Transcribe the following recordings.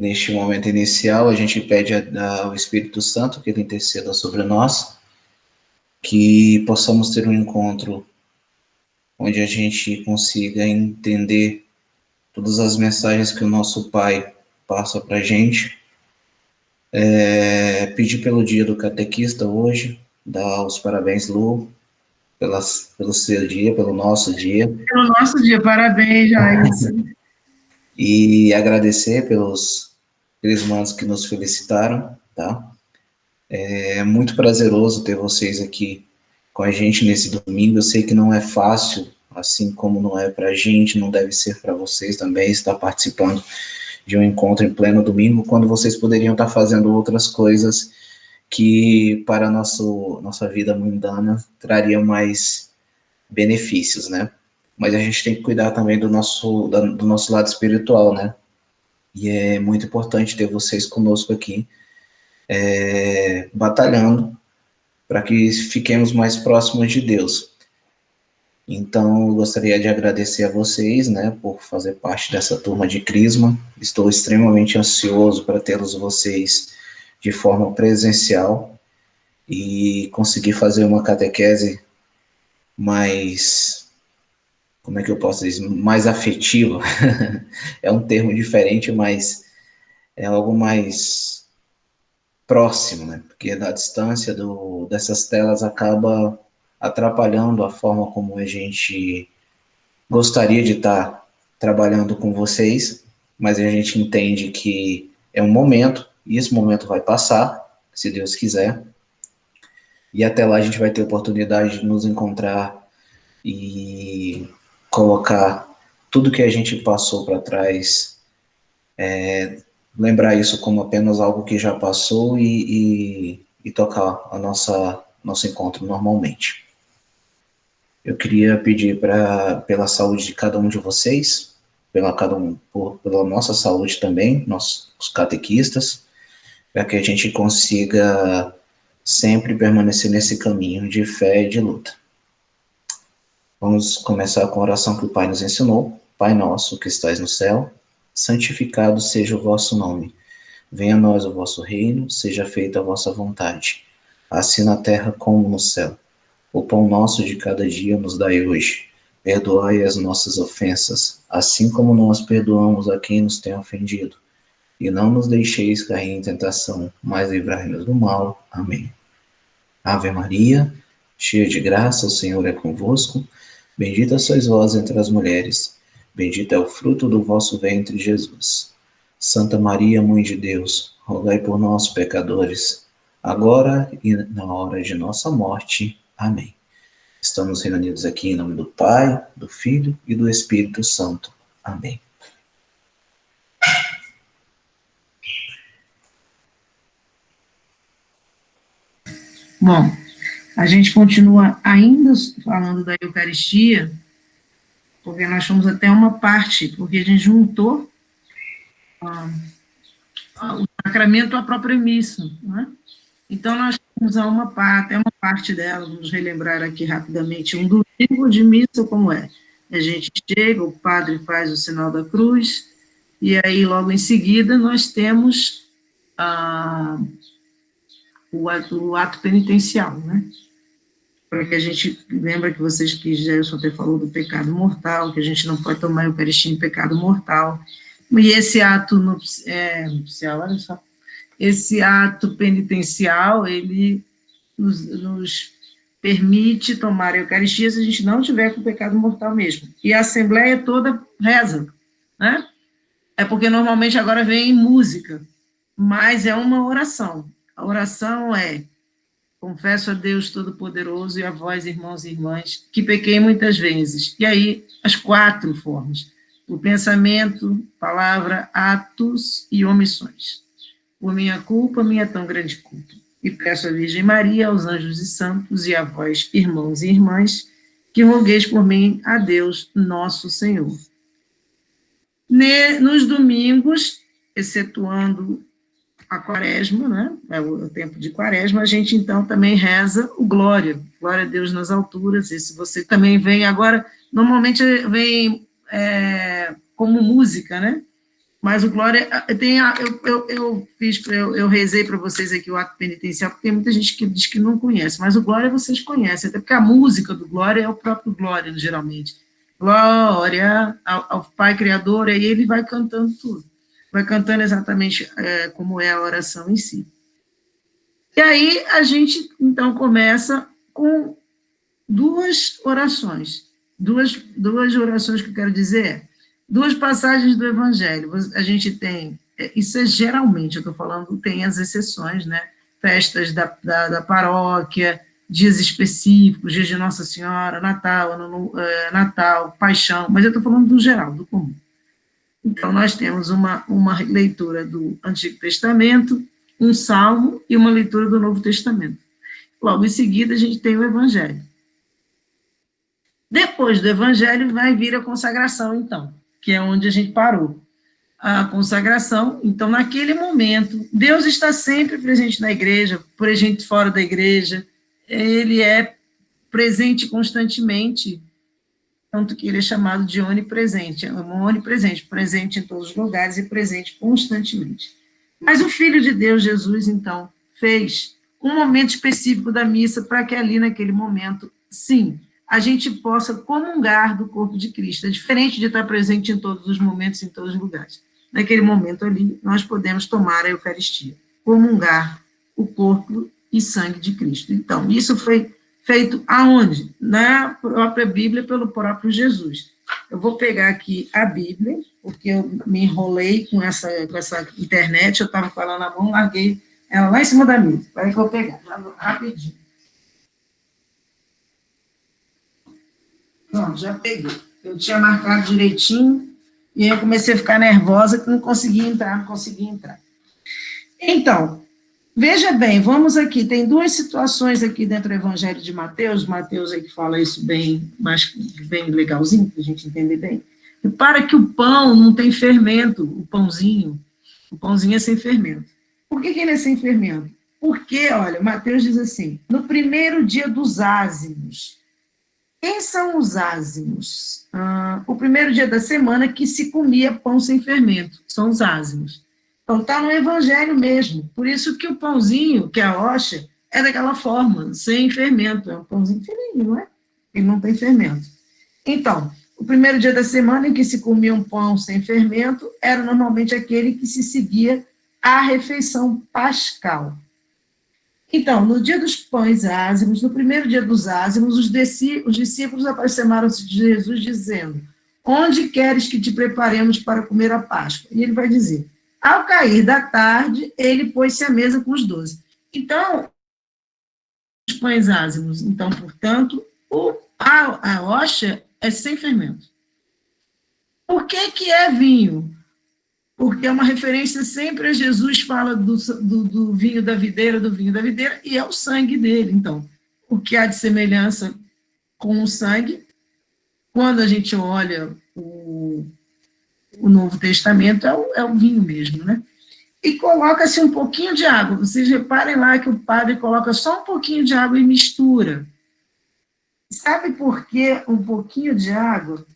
Neste momento inicial, a gente pede ao Espírito Santo que ele interceda sobre nós, que possamos ter um encontro onde a gente consiga entender todas as mensagens que o nosso Pai passa para a gente. Pedir pelo dia do catequista hoje, dar os parabéns, Lu, pelo seu dia, pelo nosso dia. Pelo nosso dia, parabéns, Jair. E agradecer pelos irmãos que nos felicitaram, tá? É muito prazeroso ter vocês aqui com a gente nesse domingo. Eu sei que não é fácil, assim como não é para a gente, não deve ser para vocês também estar participando de um encontro em pleno domingo, quando vocês poderiam estar fazendo outras coisas que para a nossa vida mundana trariam mais benefícios, né? Mas a gente tem que cuidar também do nosso lado espiritual, né? E é muito importante ter vocês conosco aqui, batalhando para que fiquemos mais próximos de Deus. Então, eu gostaria de agradecer a vocês, né, por fazer parte dessa turma de Crisma. Estou extremamente ansioso para tê-los vocês de forma presencial e conseguir fazer uma catequese mais, como é que eu posso dizer, mais afetiva. É um termo diferente, mas é algo mais próximo, né? Porque a distância dessas telas acaba atrapalhando a forma como a gente gostaria de estar trabalhando com vocês, mas a gente entende que é um momento, e esse momento vai passar, se Deus quiser, e até lá a gente vai ter oportunidade de nos encontrar e colocar tudo que a gente passou para trás, lembrar isso como apenas algo que já passou e tocar nosso encontro normalmente. Eu queria pedir pela saúde de cada um de vocês, pela nossa saúde também, os catequistas, para que a gente consiga sempre permanecer nesse caminho de fé e de luta. Vamos começar com a oração que o Pai nos ensinou. Pai nosso que estais no céu, santificado seja o vosso nome. Venha a nós o vosso reino, seja feita a vossa vontade, assim na terra como no céu. O pão nosso de cada dia nos dai hoje. Perdoai as nossas ofensas, assim como nós perdoamos a quem nos tem ofendido. E não nos deixeis cair em tentação, mas livrai-nos do mal. Amém. Ave Maria, cheia de graça, o Senhor é convosco. Bendita sois vós entre as mulheres. Bendito é o fruto do vosso ventre, Jesus. Santa Maria, Mãe de Deus, rogai por nós, pecadores, agora e na hora de nossa morte. Amém. Estamos reunidos aqui em nome do Pai, do Filho e do Espírito Santo. Amém. Bom, a gente continua ainda falando da Eucaristia, porque nós fomos até uma parte, porque a gente juntou o sacramento à própria missa, né? Então, nós temos uma parte dela, vamos relembrar aqui rapidamente, um domingo de missa como é. A gente chega, o padre faz o sinal da cruz, e aí, logo em seguida, nós temos o ato penitencial, né? Para que a gente lembra que vocês que Gerson até falou do pecado mortal, que a gente não pode tomar a Eucaristia em pecado mortal. E esse ato nupcial, olha só, esse ato penitencial, ele nos permite tomar a Eucaristia se a gente não tiver com pecado mortal mesmo. E a Assembleia toda reza, né? É porque normalmente agora vem música, mas é uma oração. A oração é: confesso a Deus Todo-Poderoso e a vós, irmãos e irmãs, que pequei muitas vezes. E aí, as 4 formas: o pensamento, palavra, atos e omissões. Por minha culpa, minha tão grande culpa. E peço à Virgem Maria, aos anjos e santos, e a vós, irmãos e irmãs, que rogueis por mim a Deus, nosso Senhor. Nos domingos, excetuando a quaresma, né? É o tempo de quaresma, a gente então também reza o Glória a Deus nas alturas. Esse você também vem agora, normalmente vem como música, né? Mas o glória, eu rezei para vocês aqui o ato penitencial, porque tem muita gente que diz que não conhece, mas o glória vocês conhecem, até porque a música do glória é o próprio glória, geralmente. Glória ao Pai Criador, aí ele vai cantando tudo, vai cantando exatamente como é a oração em si. E aí a gente, então, começa com duas orações que eu quero dizer duas passagens do Evangelho. A gente tem, isso é geralmente, eu estou falando, tem as exceções, né? Festas da paróquia, dias específicos, dias de Nossa Senhora, Natal, Natal, Paixão, mas eu estou falando do geral, do comum. Então, nós temos uma leitura do Antigo Testamento, um salmo e uma leitura do Novo Testamento. Logo em seguida, a gente tem o Evangelho. Depois do Evangelho, vai vir a consagração, então, que é onde a gente parou. A consagração, então, naquele momento, Deus está sempre presente na igreja, presente fora da igreja, ele é presente constantemente, tanto que ele é chamado de onipresente, presente em todos os lugares e presente constantemente. Mas o Filho de Deus, Jesus, então, fez um momento específico da missa para que ali, naquele momento, sim, a gente possa comungar do corpo de Cristo. É diferente de estar presente em todos os momentos, em todos os lugares. Naquele momento ali, nós podemos tomar a Eucaristia, comungar o corpo e sangue de Cristo. Então, isso foi feito aonde? Na própria Bíblia, pelo próprio Jesus. Eu vou pegar aqui a Bíblia, porque eu me enrolei com essa internet, eu estava com ela na mão, larguei ela lá em cima da mesa. Espera que eu vou pegar, rapidinho. Pronto, já peguei. Eu tinha marcado direitinho, e aí eu comecei a ficar nervosa, que não conseguia entrar. Então, veja bem, vamos aqui, tem duas situações aqui dentro do Evangelho de Mateus aí que fala isso bem legalzinho, para a gente entender bem. Repara que o pão não tem fermento, o pãozinho é sem fermento. Por que ele é sem fermento? Porque, olha, Mateus diz assim, no primeiro dia dos ázimos. Quem são os ázimos? O primeiro dia da semana que se comia pão sem fermento, são os ázimos. Então, está no Evangelho mesmo. Por isso que o pãozinho, que é a hoxa, é daquela forma, sem fermento. É um pãozinho fininho, não é? Ele não tem fermento. Então, o primeiro dia da semana em que se comia um pão sem fermento era normalmente aquele que se seguia à refeição pascal. Então, no dia dos pães ázimos, no primeiro dia dos ázimos, os discípulos aproximaram-se de Jesus dizendo, onde queres que te preparemos para comer a Páscoa? E ele vai dizer, ao cair da tarde, ele pôs-se à mesa com os 12. Então, os pães ázimos, então, portanto, a hoxa é sem fermento. Por que é vinho? Porque é uma referência sempre a Jesus, fala do vinho da videira, e é o sangue dele. Então, o que há de semelhança com o sangue, quando a gente olha o Novo Testamento, é o vinho mesmo, né? E coloca-se um pouquinho de água. Vocês reparem lá que o padre coloca só um pouquinho de água e mistura. Sabe por que um pouquinho de água?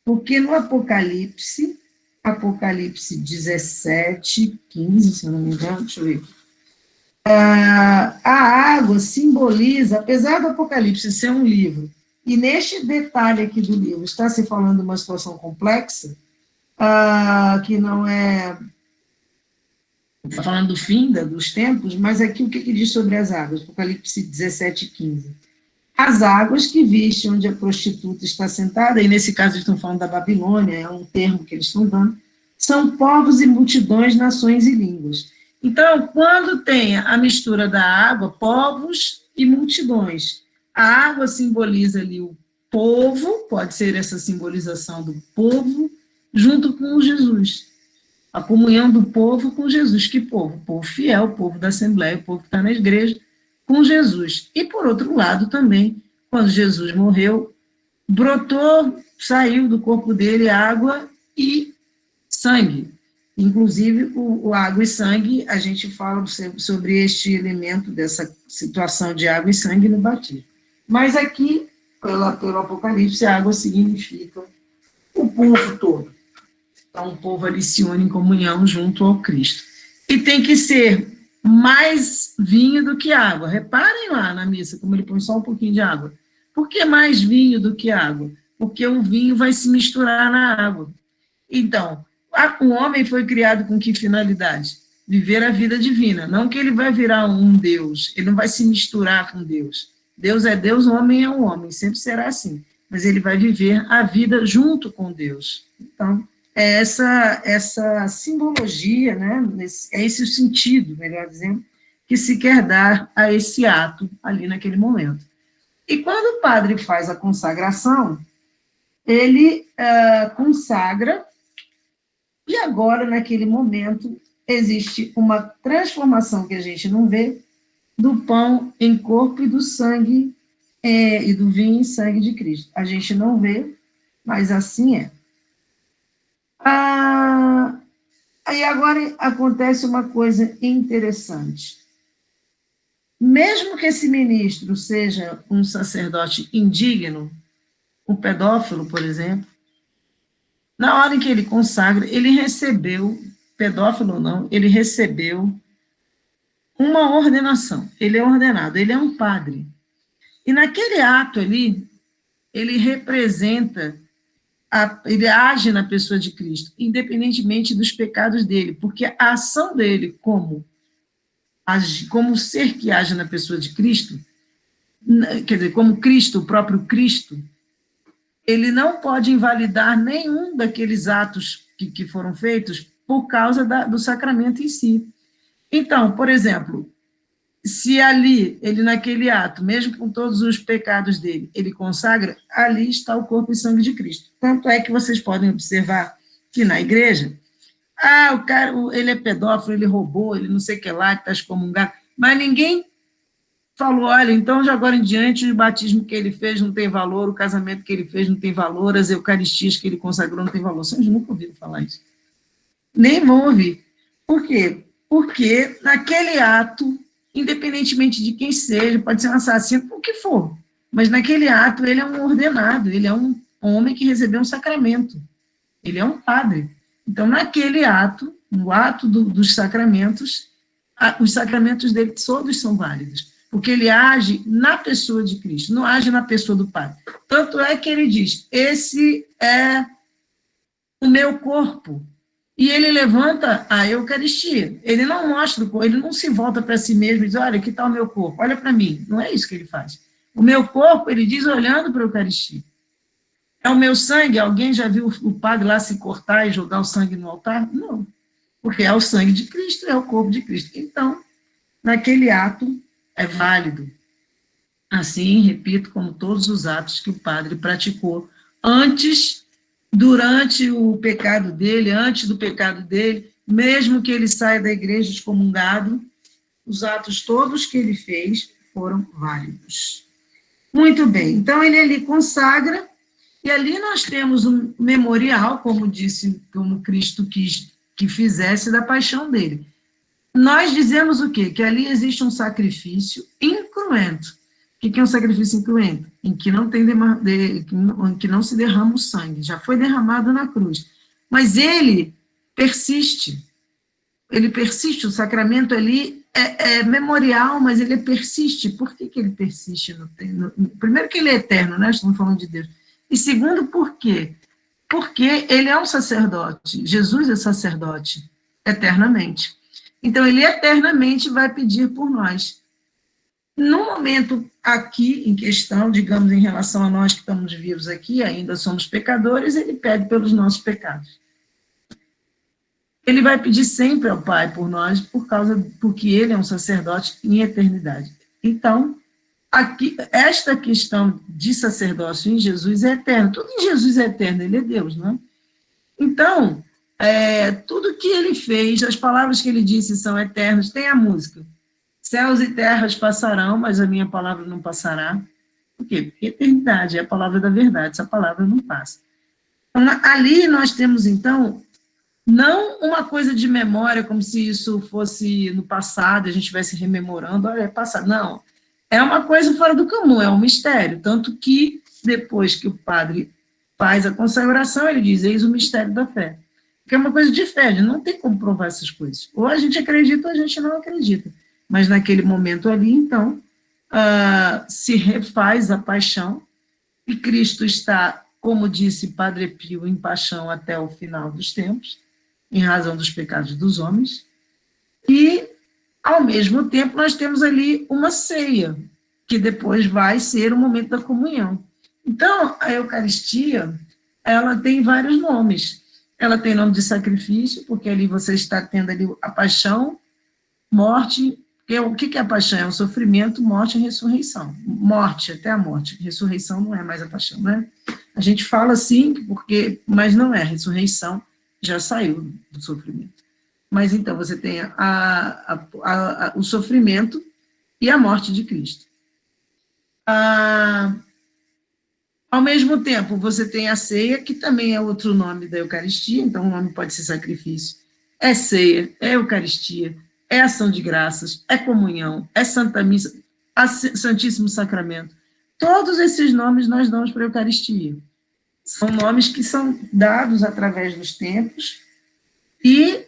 Porque no Apocalipse 17, 15, se eu não me engano, deixa eu ver. A água simboliza, apesar do Apocalipse ser um livro, e neste detalhe aqui do livro está se falando de uma situação complexa, que não é... Está falando do fim dos tempos, mas aqui o que diz sobre as águas? Apocalipse 17, 15. As águas que viste onde a prostituta está sentada, e nesse caso eles estão falando da Babilônia, é um termo que eles estão dando, são povos e multidões, nações e línguas. Então, quando tem a mistura da água, povos e multidões, a água simboliza ali o povo, pode ser essa simbolização do povo, junto com Jesus. A comunhão do povo com Jesus. Que povo? O povo fiel, o povo da Assembleia, o povo que está na igreja, com Jesus. E, por outro lado, também, quando Jesus morreu, saiu do corpo dele água e sangue. Inclusive, o água e sangue, a gente fala sobre este elemento dessa situação de água e sangue no batismo. Mas aqui, pelo Apocalipse, a água significa o povo todo. Então, o povo ali se une em comunhão junto ao Cristo. E tem que ser mais vinho do que água. Reparem lá na missa, como ele põe só um pouquinho de água. Por que mais vinho do que água? Porque o vinho vai se misturar na água. Então, o homem foi criado com que finalidade? Viver a vida divina. Não que ele vai virar um Deus, ele não vai se misturar com Deus. Deus é Deus, o homem é um homem, sempre será assim. Mas ele vai viver a vida junto com Deus. Então, é essa simbologia, né? É esse o sentido, melhor dizendo, que se quer dar a esse ato ali naquele momento. E quando o padre faz a consagração, ele consagra, e agora, naquele momento, existe uma transformação que a gente não vê do pão em corpo e do sangue, e do vinho em sangue de Cristo. A gente não vê, mas assim é. Aí agora acontece uma coisa interessante. Mesmo que esse ministro seja um sacerdote indigno, um pedófilo, por exemplo, na hora em que ele consagra, ele recebeu, pedófilo ou não, ele recebeu uma ordenação. Ele é ordenado, ele é um padre. E naquele ato ali, ele representa, ele age na pessoa de Cristo, independentemente dos pecados dele, porque a ação dele como ser que age na pessoa de Cristo, quer dizer, como Cristo, o próprio Cristo, ele não pode invalidar nenhum daqueles atos que foram feitos por causa do sacramento em si. Então, por exemplo, se ali, ele naquele ato, mesmo com todos os pecados dele, ele consagra, ali está o corpo e sangue de Cristo. Tanto é que vocês podem observar que na igreja, o cara, ele é pedófilo, ele roubou, ele não sei o que lá, está excomungado, mas ninguém falou, olha, então de agora em diante o batismo que ele fez não tem valor, o casamento que ele fez não tem valor, as eucaristias que ele consagrou não tem valor. Vocês nunca ouviram falar isso. Nem vão ouvir. Por quê? Porque naquele ato, independentemente de quem seja, pode ser um assassino, o que for, mas naquele ato ele é um ordenado, ele é um homem que recebeu um sacramento, ele é um padre. Então, naquele ato, no ato dos sacramentos, os sacramentos dele todos são válidos, porque ele age na pessoa de Cristo, não age na pessoa do Padre. Tanto é que ele diz, esse é o meu corpo, e ele levanta a Eucaristia, ele não mostra o corpo, ele não se volta para si mesmo e diz, olha, aqui está o meu corpo, olha para mim, não é isso que ele faz. O meu corpo, ele diz olhando para a Eucaristia. É o meu sangue, alguém já viu o padre lá se cortar e jogar o sangue no altar? Não, porque é o sangue de Cristo, é o corpo de Cristo. Então, naquele ato, é válido. Assim, repito, como todos os atos que o padre praticou antes, durante o pecado dele, antes do pecado dele, mesmo que ele saia da igreja excomungado, os atos todos que ele fez foram válidos. Muito bem, então ele ali consagra, e ali nós temos um memorial, como disse, como Cristo quis que fizesse da paixão dele. Nós dizemos o quê? Que ali existe um sacrifício incruento. O que é um sacrifício incruento? Em que não, em que não se derrama o sangue, já foi derramado na cruz. Mas ele persiste, o sacramento ali é memorial, mas ele persiste. Por que ele persiste? Primeiro que ele é eterno, né? Estamos falando de Deus. E segundo, por quê? Porque ele é um sacerdote, Jesus é sacerdote, eternamente. Então, ele eternamente vai pedir por nós. No momento aqui, em questão, digamos, em relação a nós que estamos vivos aqui, ainda somos pecadores, ele pede pelos nossos pecados. Ele vai pedir sempre ao Pai por nós, porque ele é um sacerdote em eternidade. Então, aqui, esta questão de sacerdócio em Jesus é eterno. Tudo em Jesus é eterno, ele é Deus, não é? Então, tudo que ele fez, as palavras que ele disse são eternas. Tem a música, céus e terras passarão, mas a minha palavra não passará. Por quê? Porque eternidade é a palavra da verdade, essa palavra não passa. Então, ali nós temos, então, não uma coisa de memória, como se isso fosse no passado, a gente estivesse rememorando, olha, é passado. Não, é uma coisa fora do comum, é um mistério. Tanto que, depois que o padre faz a consagração, ele diz, eis o mistério da fé. porque é uma coisa de fé, não tem como provar essas coisas. Ou a gente acredita ou a gente não acredita. Mas naquele momento ali, então, se refaz a paixão, e Cristo está, como disse Padre Pio, em paixão até o final dos tempos, em razão dos pecados dos homens, e, ao mesmo tempo, nós temos ali uma ceia, que depois vai ser o momento da comunhão. Então, a Eucaristia, ela tem vários nomes. Ela tem nome de sacrifício, porque ali você está tendo ali a paixão, morte. O que é a paixão? É o sofrimento, morte e ressurreição. Morte, até a morte. Ressurreição não é mais a paixão, né? A gente fala assim, mas não é. Ressurreição já saiu do sofrimento. Mas então você tem o sofrimento e a morte de Cristo. Ao mesmo tempo, você tem a ceia, que também é outro nome da Eucaristia, então o nome pode ser sacrifício. É ceia, é Eucaristia, é ação de graças, é comunhão, é Santa Missa, Santíssimo Sacramento. Todos esses nomes nós damos para a Eucaristia. São nomes que são dados através dos tempos e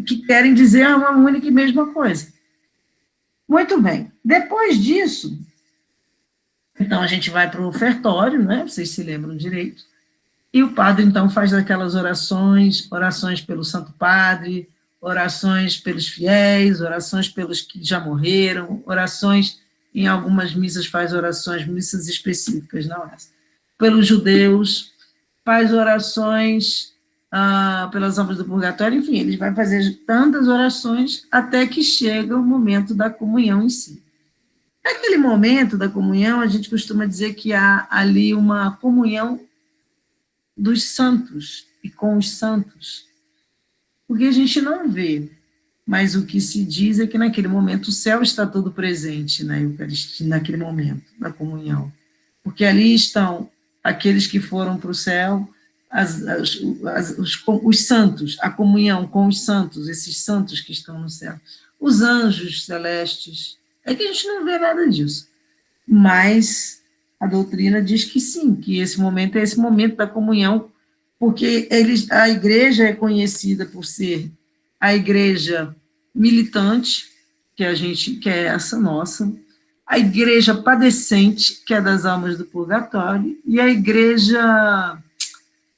que querem dizer uma única e mesma coisa. Muito bem. Depois disso, então a gente vai para o ofertório, né? Vocês se lembram direito. E o padre, então, faz aquelas orações pelo Santo Padre, orações pelos fiéis, orações pelos que já morreram, orações, em algumas missas faz orações, missas específicas, não é? Pelos judeus, faz orações pelas almas do purgatório, enfim, ele vai fazer tantas orações até que chega o momento da comunhão em si. Naquele momento da comunhão, a gente costuma dizer que há ali uma comunhão dos santos e com os santos, porque a gente não vê, mas o que se diz é que naquele momento o céu está todo presente na Eucaristia, naquele momento da comunhão, porque ali estão aqueles que foram para o céu, os santos, a comunhão com os santos, esses santos que estão no céu, os anjos celestes. É que a gente não vê nada disso, mas a doutrina diz que sim, que esse momento é esse momento da comunhão, porque a igreja é conhecida por ser a igreja militante, que é essa nossa, a igreja padecente, que é das almas do purgatório, e a igreja,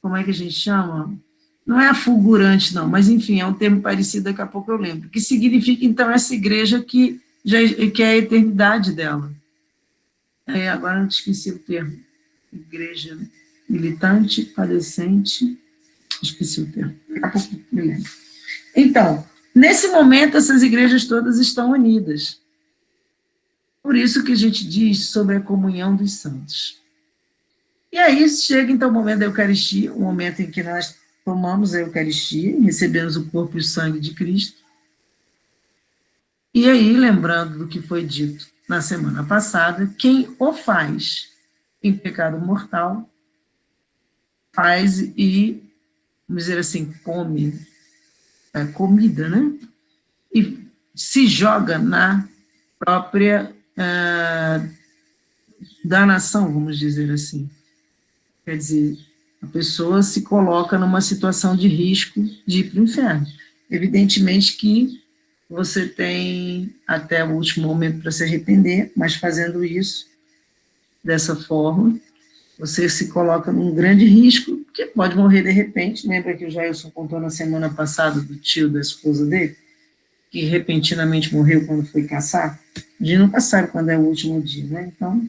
como é que a gente chama? Não é a fulgurante, não, mas enfim, é um termo parecido, daqui a pouco eu lembro, que significa, então, essa igreja que é a eternidade dela. Agora eu esqueci o termo. Igreja militante, padecente, esqueci o termo. Daqui a pouco me lembro. Então, nesse momento, essas igrejas todas estão unidas. Por isso que a gente diz sobre a comunhão dos santos. E aí chega, então, o momento da Eucaristia, o momento em que nós tomamos a Eucaristia, recebemos o corpo e o sangue de Cristo. E aí, lembrando do que foi dito na semana passada, quem o faz em pecado mortal, faz e, vamos dizer assim, come comida, né? E se joga na própria danação, vamos dizer assim. Quer dizer, a pessoa se coloca numa situação de risco de ir para o inferno. Evidentemente que você tem até o último momento para se arrepender, mas fazendo isso, dessa forma, você se coloca num grande risco, porque pode morrer de repente. Lembra que o Jailson contou na semana passada do tio da esposa dele, que repentinamente morreu quando foi caçar? A gente nunca sabe quando é o último dia, né? Então,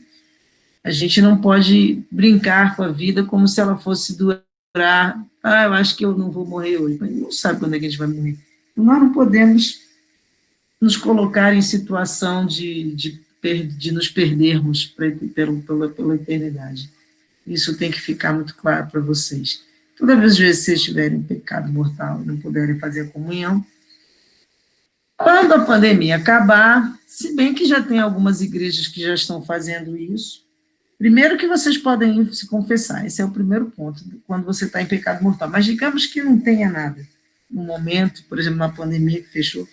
a gente não pode brincar com a vida como se ela fosse durar. Eu acho que eu não vou morrer hoje. Mas não sabe quando é que a gente vai morrer. Nós não podemos nos colocar em situação de nos perdermos pela eternidade. Isso tem que ficar muito claro para vocês. Toda vez que vocês tiverem pecado mortal e não puderem fazer a comunhão, quando a pandemia acabar, se bem que já tem algumas igrejas que já estão fazendo isso, primeiro que vocês podem ir se confessar, esse é o primeiro ponto, quando você está em pecado mortal. Mas digamos que não tenha nada. No momento, por exemplo, na pandemia que fechou,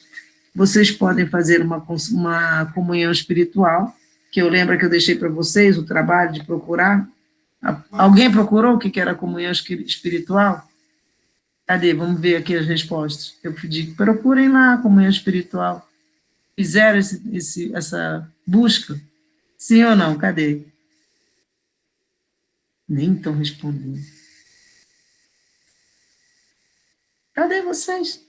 vocês podem fazer uma comunhão espiritual, que eu lembro que eu deixei para vocês o trabalho de procurar. Alguém procurou o que era a comunhão espiritual? Cadê? Vamos ver aqui as respostas. Eu pedi que procurem lá a comunhão espiritual. Fizeram essa busca? Sim ou não? Cadê? Nem estão respondendo. Cadê vocês?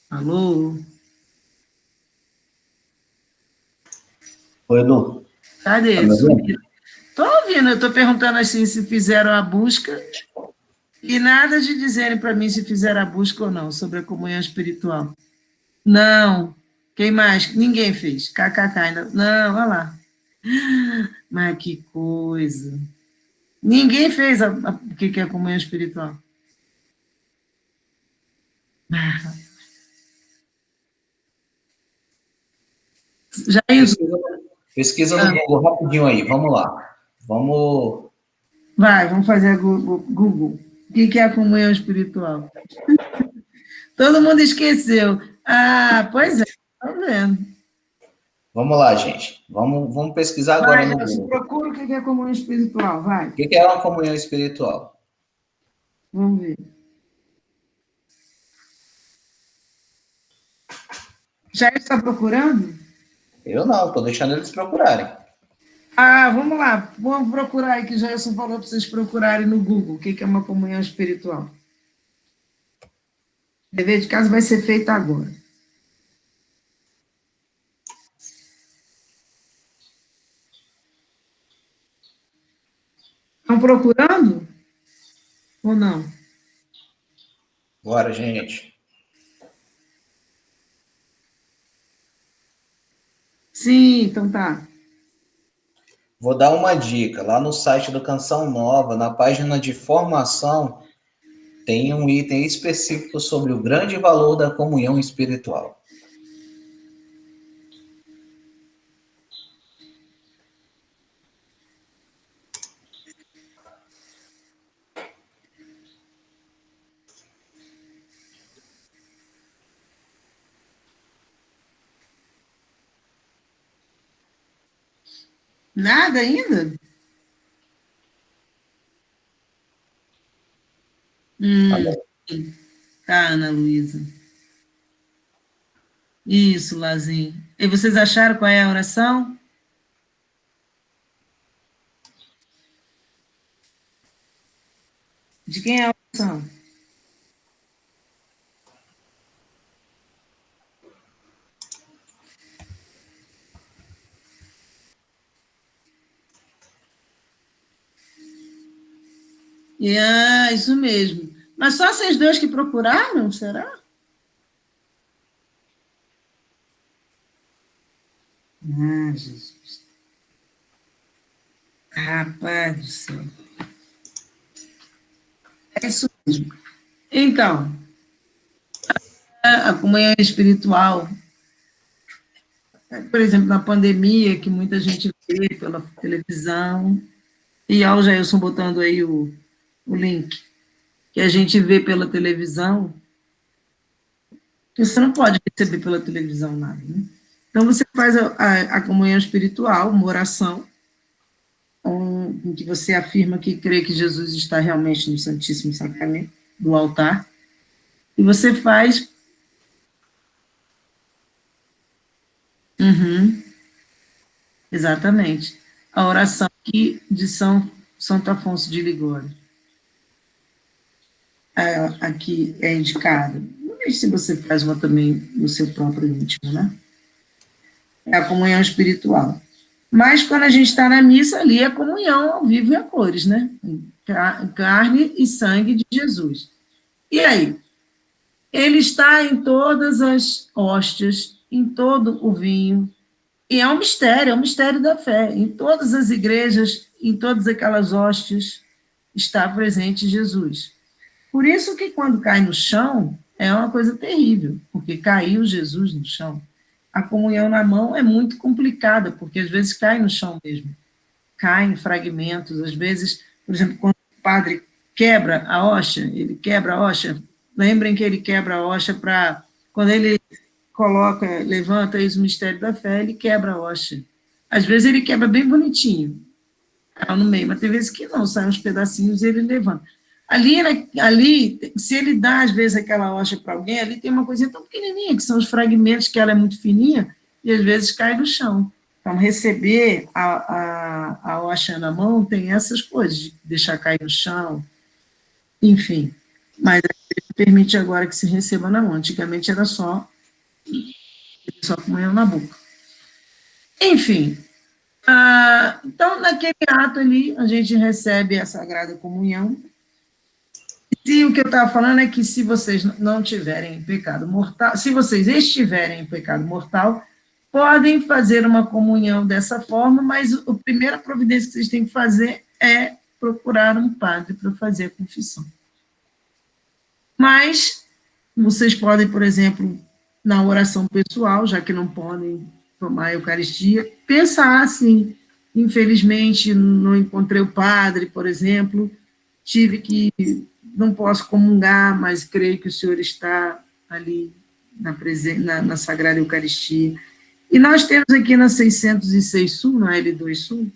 Alô? Oi, Edu. Tá Cadê? me ouvindo? Estou ouvindo, eu estou perguntando assim se fizeram a busca e nada de dizerem para mim se fizeram a busca ou não sobre a comunhão espiritual. Não. Quem mais? Ninguém fez. KKK ainda. Não, olha lá. Mas que coisa. Ninguém fez o que é a comunhão espiritual. Já isso. Pesquisa no Google rapidinho aí, vamos lá. Vamos. Vai, vamos fazer Google. O que é a comunhão espiritual? Todo mundo esqueceu. Ah, pois é, tá vendo. Vamos lá, gente. Vamos pesquisar agora Vai, no Nelson, Google. procura o que é a comunhão espiritual, vai. O que é uma comunhão espiritual? Vamos ver. Já está procurando? Eu não, estou deixando eles procurarem. Ah, vamos lá. Vamos procurar aí, que o Jailson falou para vocês procurarem no Google o que é uma comunhão espiritual. O dever de casa vai ser feito agora. Estão procurando? Ou não? Bora, gente. Sim, então tá. Vou dar uma dica. Lá no site do Canção Nova, na página de formação, tem um item específico sobre o grande valor da comunhão espiritual. Nada ainda? Tá, Ana Luísa. Isso, Lazinho. E vocês acharam qual é a oração? De quem é a oração? Isso mesmo. Mas só vocês dois que procuraram, será? Ah, Jesus. Rapaz do céu. É isso mesmo. Então, a comunhão espiritual, por exemplo, na pandemia, que muita gente vê pela televisão, e ao Jailson botando aí o link, que a gente vê pela televisão, que você não pode receber pela televisão nada, né? Então, você faz a comunhão espiritual, uma oração, em que você afirma que crê que Jesus está realmente no Santíssimo Sacramento, do altar, e você faz... Exatamente. A oração aqui de Santo Afonso de Ligório. Aqui é indicada. Não sei se você faz uma também no seu próprio íntimo, né? É a comunhão espiritual. Mas quando a gente está na missa, ali é a comunhão ao vivo e a cores, né? Carne e sangue de Jesus. E aí? Ele está em todas as hóstias, em todo o vinho, e é um mistério da fé. Em todas as igrejas, em todas aquelas hóstias, está presente Jesus. Por isso que quando cai no chão, é uma coisa terrível, porque caiu Jesus no chão. A comunhão na mão é muito complicada, porque às vezes cai no chão mesmo. Cai em fragmentos, às vezes, por exemplo, quando o padre quebra a hóstia, ele quebra a hóstia, lembrem que ele quebra a hóstia para, quando ele coloca, levanta isso, o mistério da fé, ele quebra a hóstia. Às vezes ele quebra bem bonitinho, no meio, mas tem vezes que não, saem uns pedacinhos e ele levanta. Ali, se ele dá, às vezes, aquela hóstia para alguém, ali tem uma coisinha tão pequenininha, que são os fragmentos, que ela é muito fininha, e às vezes cai no chão. Então, receber a hóstia na mão tem essas coisas, de deixar cair no chão, enfim. Mas permite agora que se receba na mão. Antigamente era só comunhão na boca. Enfim, então, naquele ato ali, a gente recebe a Sagrada Comunhão. E o que eu estava falando é que se vocês não tiverem pecado mortal, se vocês estiverem em pecado mortal, podem fazer uma comunhão dessa forma, mas a primeira providência que vocês têm que fazer é procurar um padre para fazer a confissão. Mas vocês podem, por exemplo, na oração pessoal, já que não podem tomar a Eucaristia, pensar assim, infelizmente não encontrei o padre, por exemplo, não posso comungar, mas creio que o Senhor está ali na Sagrada Eucaristia. E nós temos aqui na 606 Sul, na L2 Sul,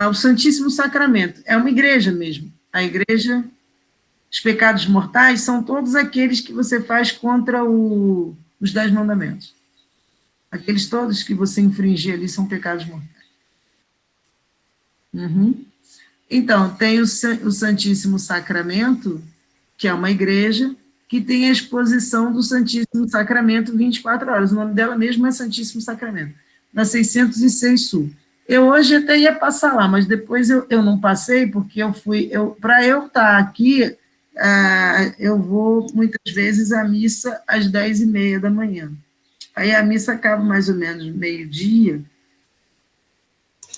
o Santíssimo Sacramento. É uma igreja mesmo. A igreja, os pecados mortais são todos aqueles que você faz contra os 10 mandamentos. Aqueles todos que você infringir ali são pecados mortais. Então, tem o Santíssimo Sacramento, que é uma igreja, que tem a exposição do Santíssimo Sacramento 24 horas. O nome dela mesmo é Santíssimo Sacramento, na 606 Sul. Eu hoje até ia passar lá, mas depois eu não passei, porque para eu estar aqui, eu vou muitas vezes à missa às 10h30 da manhã. Aí a missa acaba mais ou menos meio-dia,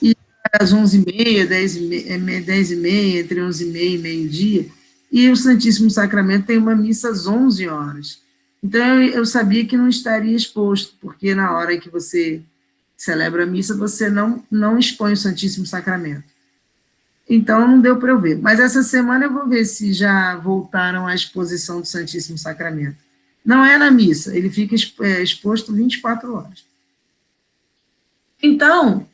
e às 11h30, 10h30, entre 11h30 e meio-dia, e o Santíssimo Sacramento tem uma missa às 11 horas. Então, eu sabia que não estaria exposto, porque na hora que você celebra a missa, você não expõe o Santíssimo Sacramento. Então, não deu para eu ver. Mas essa semana eu vou ver se já voltaram à exposição do Santíssimo Sacramento. Não é na missa, ele fica exposto 24 horas. Então,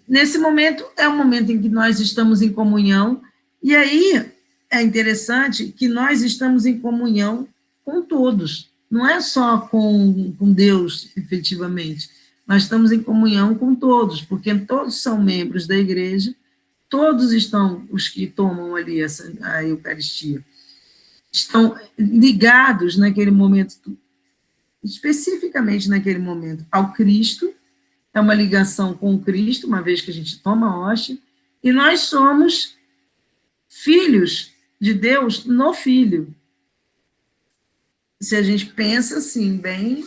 nesse momento, é o momento em que nós estamos em comunhão, e aí é interessante que nós estamos em comunhão com todos, não é só com Deus, efetivamente, nós estamos em comunhão com todos, porque todos são membros da igreja, todos estão, os que tomam ali a Eucaristia, estão ligados naquele momento, especificamente naquele momento, ao Cristo, é uma ligação com o Cristo, uma vez que a gente toma a hóstia, e nós somos filhos de Deus no Filho. Se a gente pensa assim, bem,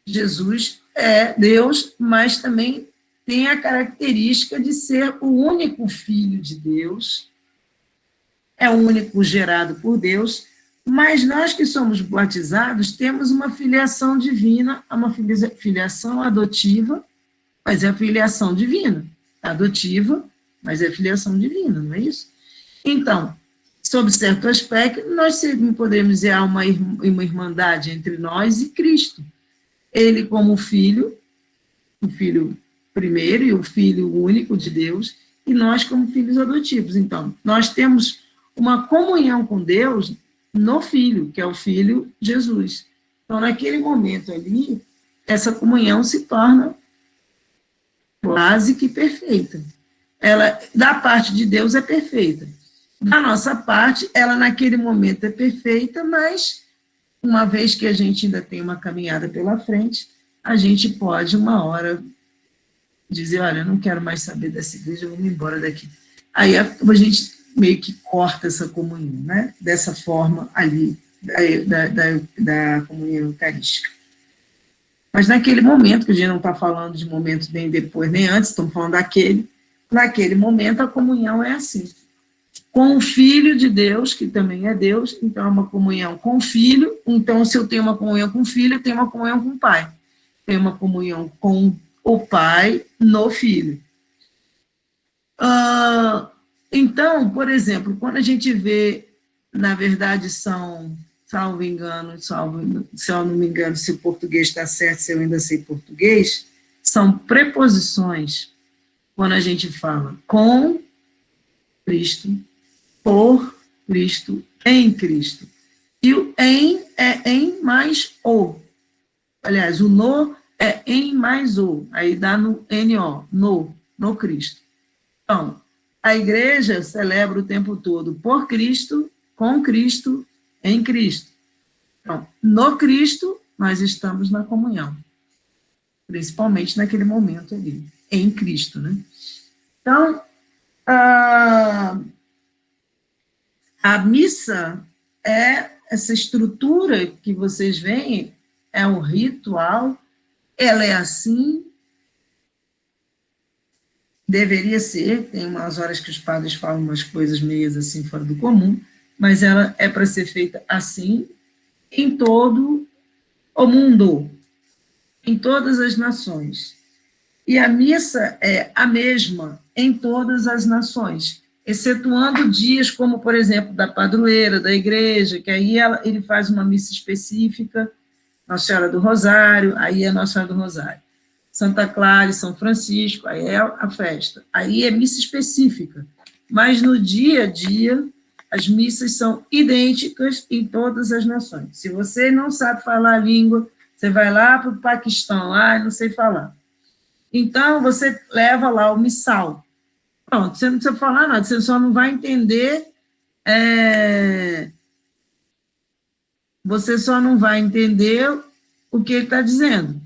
Jesus é Deus, mas também tem a característica de ser o único Filho de Deus, é o único gerado por Deus, mas nós que somos batizados temos uma filiação divina, uma filiação adotiva, mas é a filiação divina, adotiva, mas é a filiação divina, não é isso? Então, sob certo aspecto, nós podemos dizer há uma irmandade entre nós e Cristo. Ele como filho, o filho primeiro e o filho único de Deus, e nós como filhos adotivos. Então, nós temos uma comunhão com Deus no Filho, que é o Filho Jesus. Então, naquele momento ali, essa comunhão se torna quase que perfeita. Ela, da parte de Deus, é perfeita. Da nossa parte, ela naquele momento é perfeita, mas uma vez que a gente ainda tem uma caminhada pela frente, a gente pode, uma hora, dizer, olha, eu não quero mais saber dessa igreja, eu vou me embora daqui. Aí a gente meio que corta essa comunhão, né? Dessa forma ali, da comunhão eucarística. Mas naquele momento, que a gente não está falando de momento nem depois, nem antes, estamos falando naquele momento a comunhão é assim. Com o Filho de Deus, que também é Deus, então é uma comunhão com o Filho, então se eu tenho uma comunhão com o Filho, eu tenho uma comunhão com o Pai. Tenho uma comunhão com o Pai no Filho. Então, por exemplo, quando a gente vê, na verdade, salvo engano, se eu não me engano, se o português está certo, se eu ainda sei português, são preposições, quando a gente fala com Cristo, por Cristo, em Cristo. E o em é em mais o. Aliás, o no é em mais o. Aí dá no NO, no Cristo. Então, a igreja celebra o tempo todo por Cristo, com Cristo, em Cristo. Então, no Cristo, nós estamos na comunhão. Principalmente naquele momento ali, em Cristo, né? Então, a missa é essa estrutura que vocês veem, é um ritual, ela é assim, deveria ser, tem umas horas que os padres falam umas coisas meias assim fora do comum, mas ela é para ser feita assim em todo o mundo, em todas as nações. E a missa é a mesma em todas as nações, excetuando dias como, por exemplo, da padroeira, da igreja, que aí ele faz uma missa específica, Nossa Senhora do Rosário, aí é Nossa Senhora do Rosário. Santa Clara e São Francisco, aí é a festa. Aí é missa específica. Mas no dia a dia, as missas são idênticas em todas as nações. Se você não sabe falar a língua, você vai lá para o Paquistão, lá, não sei falar. Então, você leva lá o missal. Pronto, você não precisa falar nada, você só não vai entender... você só não vai entender o que ele está dizendo.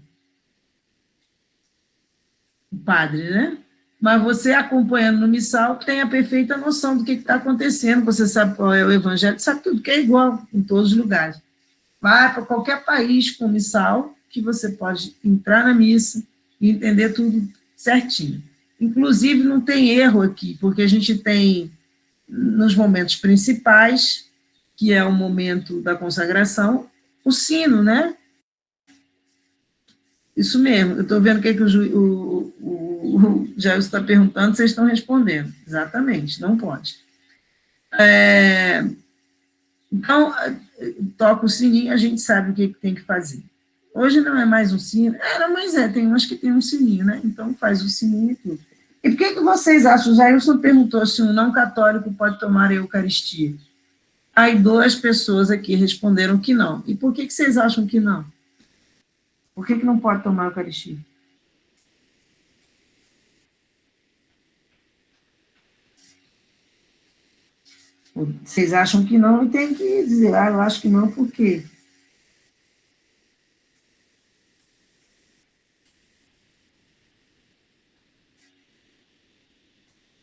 O padre, né? Mas você, acompanhando no missal, tem a perfeita noção do que está acontecendo, você sabe qual é o evangelho, sabe tudo que é igual em todos os lugares. Vai para qualquer país com missal, que você pode entrar na missa e entender tudo certinho. Inclusive, não tem erro aqui, porque a gente tem, nos momentos principais, que é o momento da consagração, o sino, né? Isso mesmo, eu estou vendo o que, o Jair está perguntando, vocês estão respondendo. Exatamente, não pode. Então, toca o sininho, a gente sabe o que tem que fazer. Hoje não é mais um sino, mas tem umas que tem um sininho, né? Então faz o sininho e tudo. E por que vocês acham? O Jailson perguntou se um não católico pode tomar a Eucaristia. Aí 2 pessoas aqui responderam que não. E por que vocês acham que não? Por que não pode tomar a Eucaristia? Vocês acham que não e tem que dizer, eu acho que não, por quê?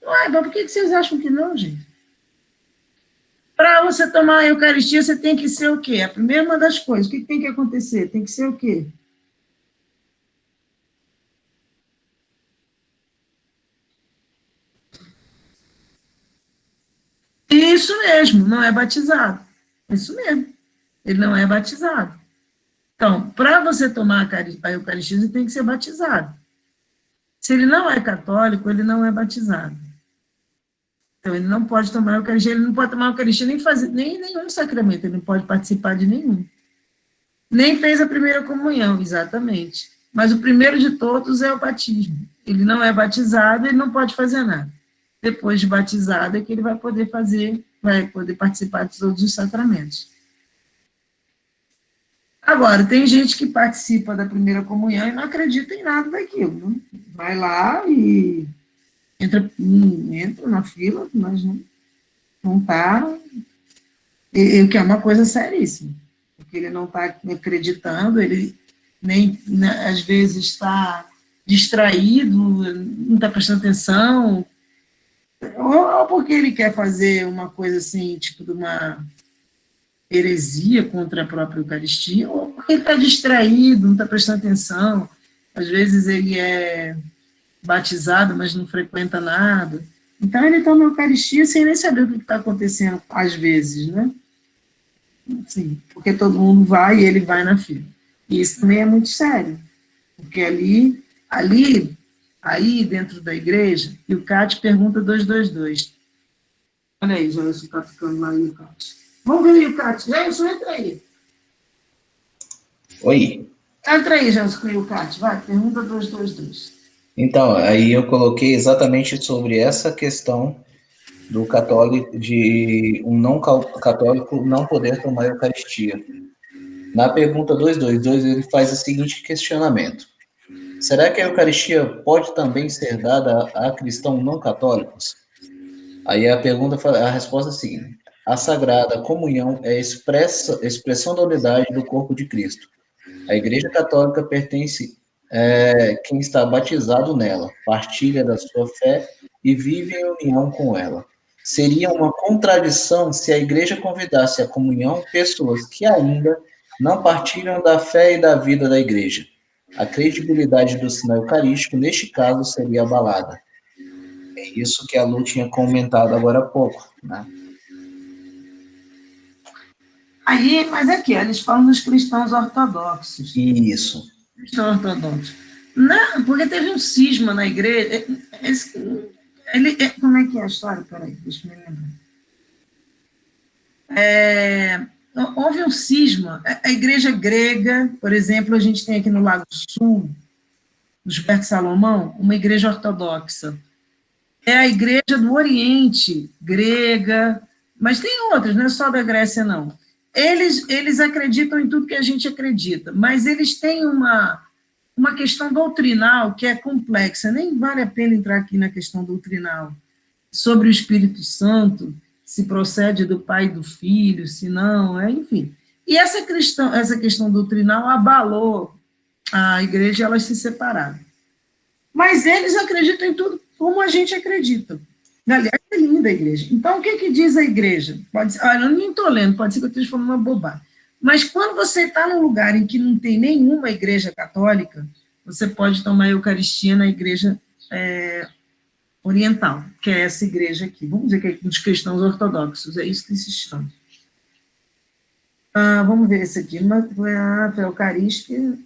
Mas por que vocês acham que não, gente? Para você tomar a Eucaristia, você tem que ser o quê? A primeira uma das coisas. O que tem que acontecer? Tem que ser o quê? Isso mesmo, não é batizado. Isso mesmo. Ele não é batizado. Então, para você tomar a Eucaristia, você tem que ser batizado. Se ele não é católico, ele não é batizado. Então, ele não pode tomar a Eucaristia, ele não pode tomar a Eucaristia nem fazer nenhum sacramento, ele não pode participar de nenhum. Nem fez a primeira comunhão, exatamente. Mas o primeiro de todos é o batismo. Ele não é batizado, ele não pode fazer nada. Depois de batizado é que ele vai poder participar de todos os sacramentos. Agora, tem gente que participa da primeira comunhão e não acredita em nada daquilo. Né? Vai lá e entra na fila, mas não está... O que é uma coisa seríssima. Porque ele não está acreditando, ele nem, às vezes, está distraído, não está prestando atenção, ou porque ele quer fazer uma coisa assim, tipo de uma heresia contra a própria Eucaristia, ou porque ele está distraído, não está prestando atenção, às vezes ele é batizado, mas não frequenta nada, então ele toma a Eucaristia sem nem saber o que está acontecendo, às vezes, né? Sim, porque todo mundo vai e ele vai na fila. E isso também é muito sério, porque aí dentro da igreja, e o Cátia pergunta 222. Olha aí, Joelson está ficando lá aí, Cátia. Vamos ver aí o Cátia. Joelson, entra aí. Oi. Entra aí, Joelson, com o Cátia. Vai, pergunta 222. Então, aí eu coloquei exatamente sobre essa questão do católico, de um não católico não poder tomar a Eucaristia. Na pergunta 222, ele faz o seguinte questionamento: será que a Eucaristia pode também ser dada a cristãos não católicos? Aí a resposta é a seguinte: a Sagrada Comunhão é a expressão da unidade do corpo de Cristo. A Igreja Católica pertence quem está batizado nela, partilha da sua fé e vive em união com ela. Seria uma contradição se a Igreja convidasse à comunhão pessoas que ainda não partilham da fé e da vida da Igreja. A credibilidade do sinal eucarístico, neste caso, seria abalada. É isso que a Lu tinha comentado agora há pouco, né? Aí, mas aqui, eles falam dos cristãos ortodoxos. Isso. Cristãos ortodoxos. Não, porque teve um cisma na igreja. Como é que é a história? Peraí, deixa eu me lembrar. Houve um cisma. A igreja grega, por exemplo, a gente tem aqui no Lago Sul, do Gilberto Salomão, uma igreja ortodoxa. É a igreja do Oriente, grega, mas tem outras, não é só da Grécia, não. Eles acreditam em tudo que a gente acredita, mas eles têm uma questão doutrinal que é complexa, nem vale a pena entrar aqui na questão doutrinal, sobre o Espírito Santo, se procede do Pai e do Filho, se não, enfim. E essa questão doutrinal abalou a igreja e elas se separaram. Mas eles acreditam em tudo como a gente acredita. Aliás, é linda a igreja. Então, o que diz a igreja? Pode ser, eu nem estou lendo, pode ser que eu esteja falando uma bobagem. Mas quando você está num lugar em que não tem nenhuma igreja católica, você pode tomar a Eucaristia na igreja oriental, que é essa igreja aqui. Vamos dizer que é dos cristãos ortodoxos, é isso que se chama. Vamos ver esse aqui. A Eucarística.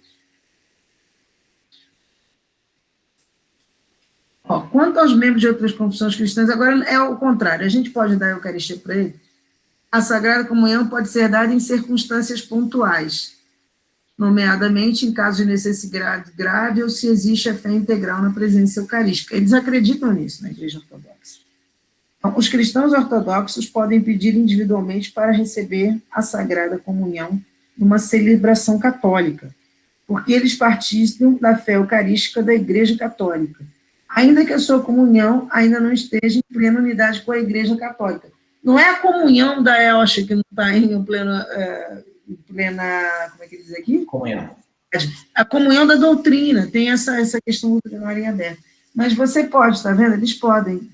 Quanto aos membros de outras confissões cristãs, agora é o contrário, a gente pode dar a Eucaristia para ele. A Sagrada Comunhão pode ser dada em circunstâncias pontuais, nomeadamente em caso de necessidade grave ou se existe a fé integral na presença eucarística. Eles acreditam nisso na Igreja Ortodoxa. Então, os cristãos ortodoxos podem pedir individualmente para receber a Sagrada Comunhão numa celebração católica, porque eles participam da fé eucarística da Igreja Católica, ainda que a sua comunhão ainda não esteja em plena unidade com a Igreja Católica. Não é a comunhão da Elcha que não está em plena, como é que diz aqui? Comunhão. A comunhão da doutrina, tem essa questão doutrinária em aberto. Mas você pode, está vendo? Eles podem.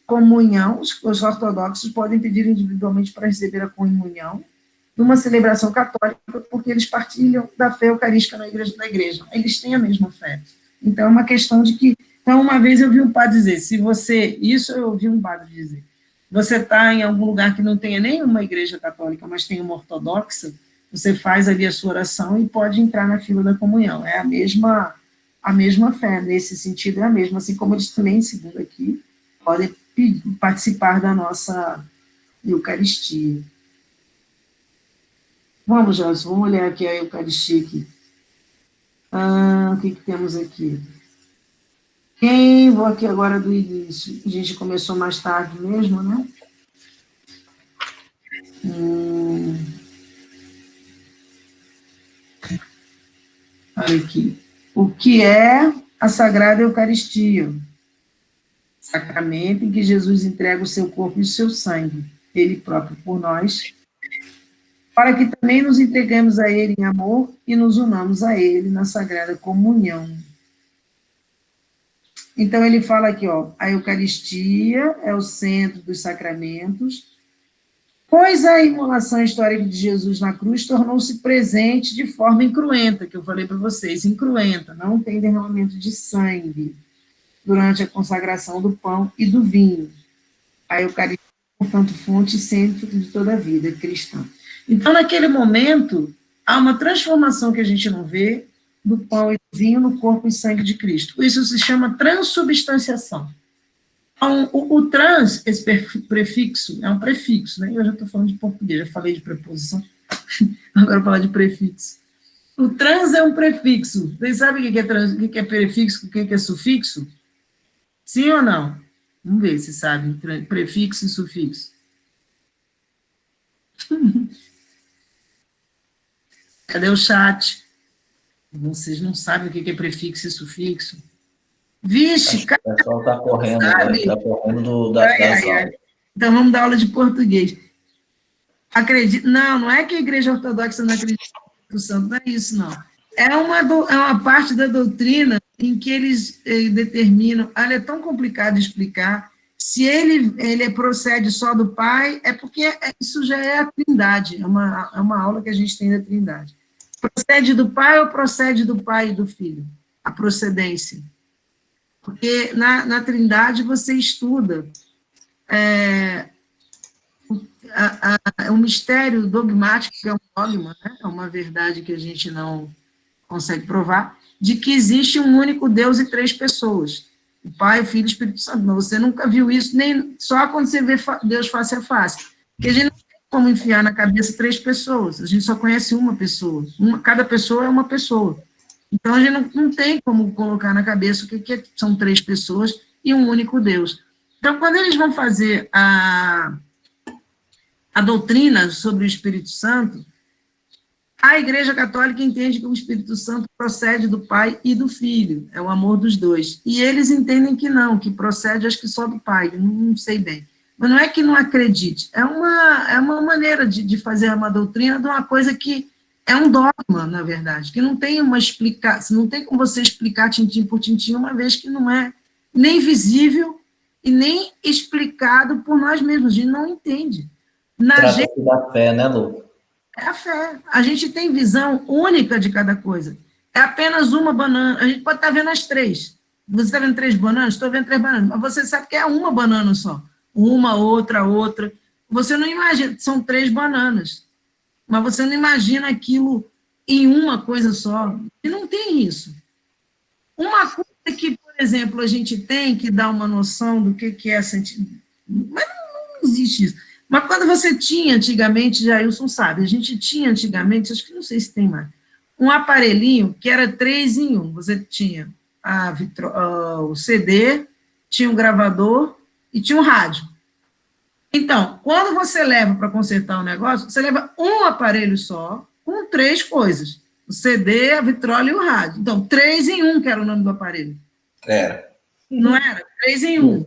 Comunhão, os ortodoxos podem pedir individualmente para receber a comunhão numa celebração católica, porque eles partilham da fé eucarística na igreja da igreja. Eles têm a mesma fé. Então, é uma questão de que... Então, uma vez eu vi um padre dizer, isso eu ouvi um padre dizer, você está em algum lugar que não tenha nenhuma igreja católica, mas tem uma ortodoxa, você faz ali a sua oração e pode entrar na fila da comunhão. É a mesma fé, nesse sentido é a mesma, assim como eles também, segundo aqui, podem participar da nossa Eucaristia. Vamos, Joyce, vamos olhar aqui a Eucaristia aqui. O que temos aqui? Vou aqui agora do início. A gente começou mais tarde mesmo, né? Olha aqui. O que é a Sagrada Eucaristia? Sacramento em que Jesus entrega o seu corpo e o seu sangue, ele próprio por nós, para que também nos entreguemos a ele em amor e nos unamos a ele na Sagrada Comunhão. Então, ele fala aqui, a Eucaristia é o centro dos sacramentos, pois a imolação histórica de Jesus na cruz tornou-se presente de forma incruenta, que eu falei para vocês, incruenta, não tem derramamento de sangue durante a consagração do pão e do vinho. A Eucaristia, portanto, fonte e centro de toda a vida cristã. Então, naquele momento, há uma transformação que a gente não vê, do pão e do vinho no corpo e sangue de Cristo. Isso se chama transubstanciação. Então, o trans, esse prefixo, é um prefixo, né? Eu já estou falando de português, já falei de preposição, agora vou falar de prefixo. O trans é um prefixo. Vocês sabem o que é trans, o que é prefixo, o que é sufixo? Sim ou não? Vamos ver se sabe, prefixo e sufixo. Cadê o chat? Vocês não sabem o que é prefixo e sufixo? Vixe, Acho que cara, o pessoal está correndo, velho. sabe? Está correndo Ai, das ai, ai. aulas. Então, vamos dar aula de português. Acredito, não, não é que a Igreja Ortodoxa não acredita no Santo, não é isso, não. É uma parte da doutrina em que eles determinam, olha, é tão complicado de explicar, se ele procede só do Pai, é porque isso já é a Trindade, é uma aula que a gente tem da Trindade. Procede do Pai ou procede do Pai e do Filho? A procedência. Porque na Trindade você estuda o mistério dogmático, que é um dogma, né? É uma verdade que a gente não consegue provar, de que existe um único Deus e três pessoas, o Pai, o Filho e o Espírito Santo. Mas você nunca viu isso, nem só quando você vê Deus face a face. Porque a gente não tem como enfiar na cabeça três pessoas, a gente só conhece uma pessoa. Cada pessoa é uma pessoa. Então, a gente não tem como colocar na cabeça o que são três pessoas e um único Deus. Então, quando eles vão fazer a doutrina sobre o Espírito Santo, a Igreja Católica entende que o Espírito Santo procede do Pai e do Filho, é o amor dos dois. E eles entendem que não, que procede, acho que só do Pai, não sei bem. Mas não é que não acredite, é uma maneira de fazer uma doutrina de uma coisa que é um dogma, na verdade, que não tem uma explicação, não tem como você explicar tintim por tintim, uma vez que não é nem visível e nem explicado por nós mesmos, a gente não entende. Na gente, Trata-se da fé, né, Lu? é a fé. A gente tem visão única de cada coisa. É apenas uma banana. A gente pode estar vendo as três. Você está vendo três bananas? Estou vendo três bananas. Mas você sabe que é uma banana só. Uma, outra, outra. Você não imagina. São três bananas. Mas você não imagina aquilo em uma coisa só. E não tem isso. Uma coisa que, por exemplo, a gente tem que dar uma noção do que é sentimento. Mas não existe isso. Mas quando você tinha antigamente, Jailson sabe, a gente tinha antigamente, acho que não sei se tem mais, um aparelhinho que era 3 em 1. Você tinha o CD, tinha um gravador e tinha um rádio. Então, quando você leva para consertar um negócio, você leva um aparelho só, com 3 coisas. O CD, a vitrola e o rádio. Então, 3 em 1, que era o nome do aparelho. Era. Não era? 3 em 1.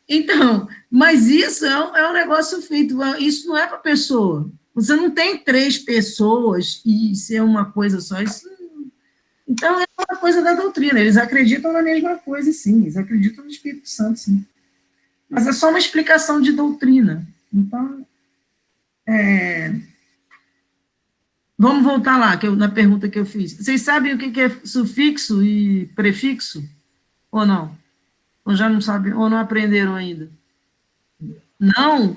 Então, mas isso é um negócio feito, isso não é para pessoa. Você não tem 3 pessoas e ser uma coisa só. Isso, então, é uma coisa da doutrina. Eles acreditam na mesma coisa, sim. Eles acreditam no Espírito Santo, sim. Mas é só uma explicação de doutrina. Então, vamos voltar lá, na pergunta que eu fiz. Vocês sabem o que é sufixo e prefixo? Ou não? Ou já não sabem? Ou não aprenderam ainda? Não?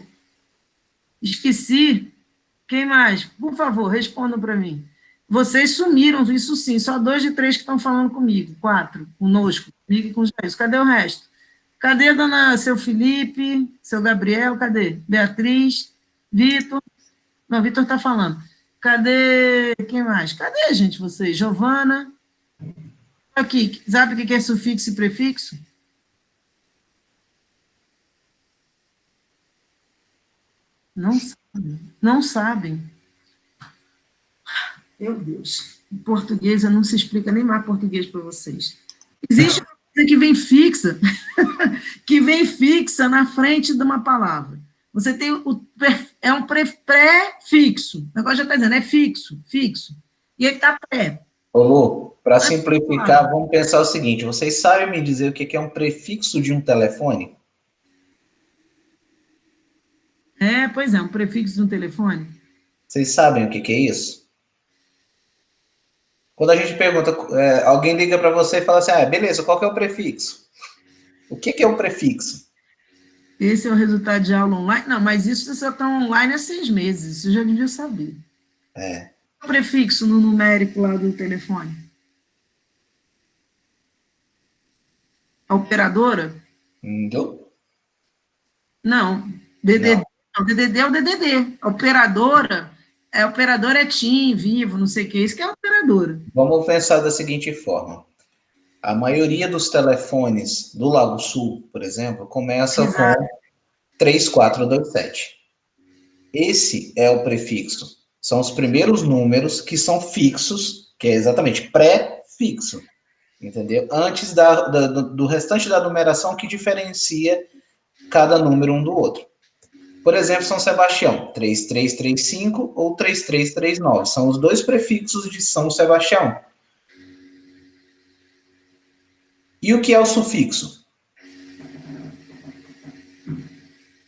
Esqueci. Quem mais? Por favor, respondam para mim. Vocês sumiram, isso sim, só 2 de 3 que estão falando comigo, 4, conosco, comigo e com o Jair. Cadê o resto? Cadê seu Felipe, seu Gabriel, cadê? Beatriz, Vitor? Não, Vitor está falando. Cadê, quem mais? Cadê, gente, vocês? Giovana? Aqui, sabe o que é sufixo e prefixo? Não sabem. Não sabem. Meu Deus. Em português, eu não se explica nem mais português para vocês. Existe uma coisa que vem fixa, que vem fixa na frente de uma palavra. Você tem é um pré-fixo. O negócio já está dizendo, é fixo, fixo. E ele está pré. Ô, Lu, para simplificar, vamos pensar o seguinte: vocês sabem me dizer o que é um prefixo de um telefone? Pois é, um prefixo de um telefone. Vocês sabem o que é isso? Quando a gente pergunta, alguém liga para você e fala assim, beleza, qual que é o prefixo? O que é um prefixo? Esse é o resultado de aula online? Não, mas isso você só está online há 6 meses, isso eu já devia saber. O prefixo no numérico lá do telefone? A operadora? Não. DDD. Não. O DDD é o DDD. A operadora é TIM, Vivo, não sei o que. Isso que é a operadora. Vamos pensar da seguinte forma. A maioria dos telefones do Lago Sul, por exemplo, começa Exato. com 3427. Esse é o prefixo. São os primeiros números que são fixos, que é exatamente pré-fixo, entendeu? Antes do restante da numeração que diferencia cada número um do outro. Por exemplo, São Sebastião, 3335 ou 3339. São os dois prefixos de São Sebastião. E o que é o sufixo?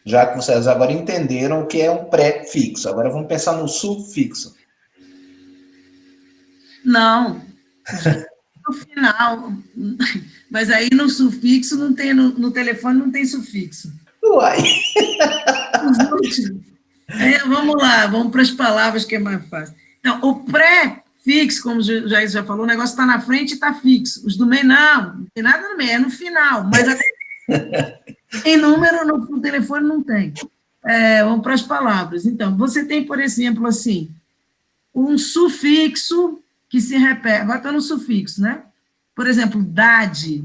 Já que vocês agora entenderam o que é um pré-fixo, agora vamos pensar no sufixo. Não, no final, mas aí no sufixo não tem, no telefone não tem sufixo. Uai! Os últimos. Vamos lá, vamos para as palavras que é mais fácil. Então, o pré-fixo, como o Jair já falou, o negócio está na frente e está fixo. Os do meio, não tem nada no meio, é no final. Mas em número, no telefone não tem. Vamos para as palavras. Então, você tem, por exemplo, assim, um sufixo que se repete. Agora está no sufixo, né? Por exemplo, dade.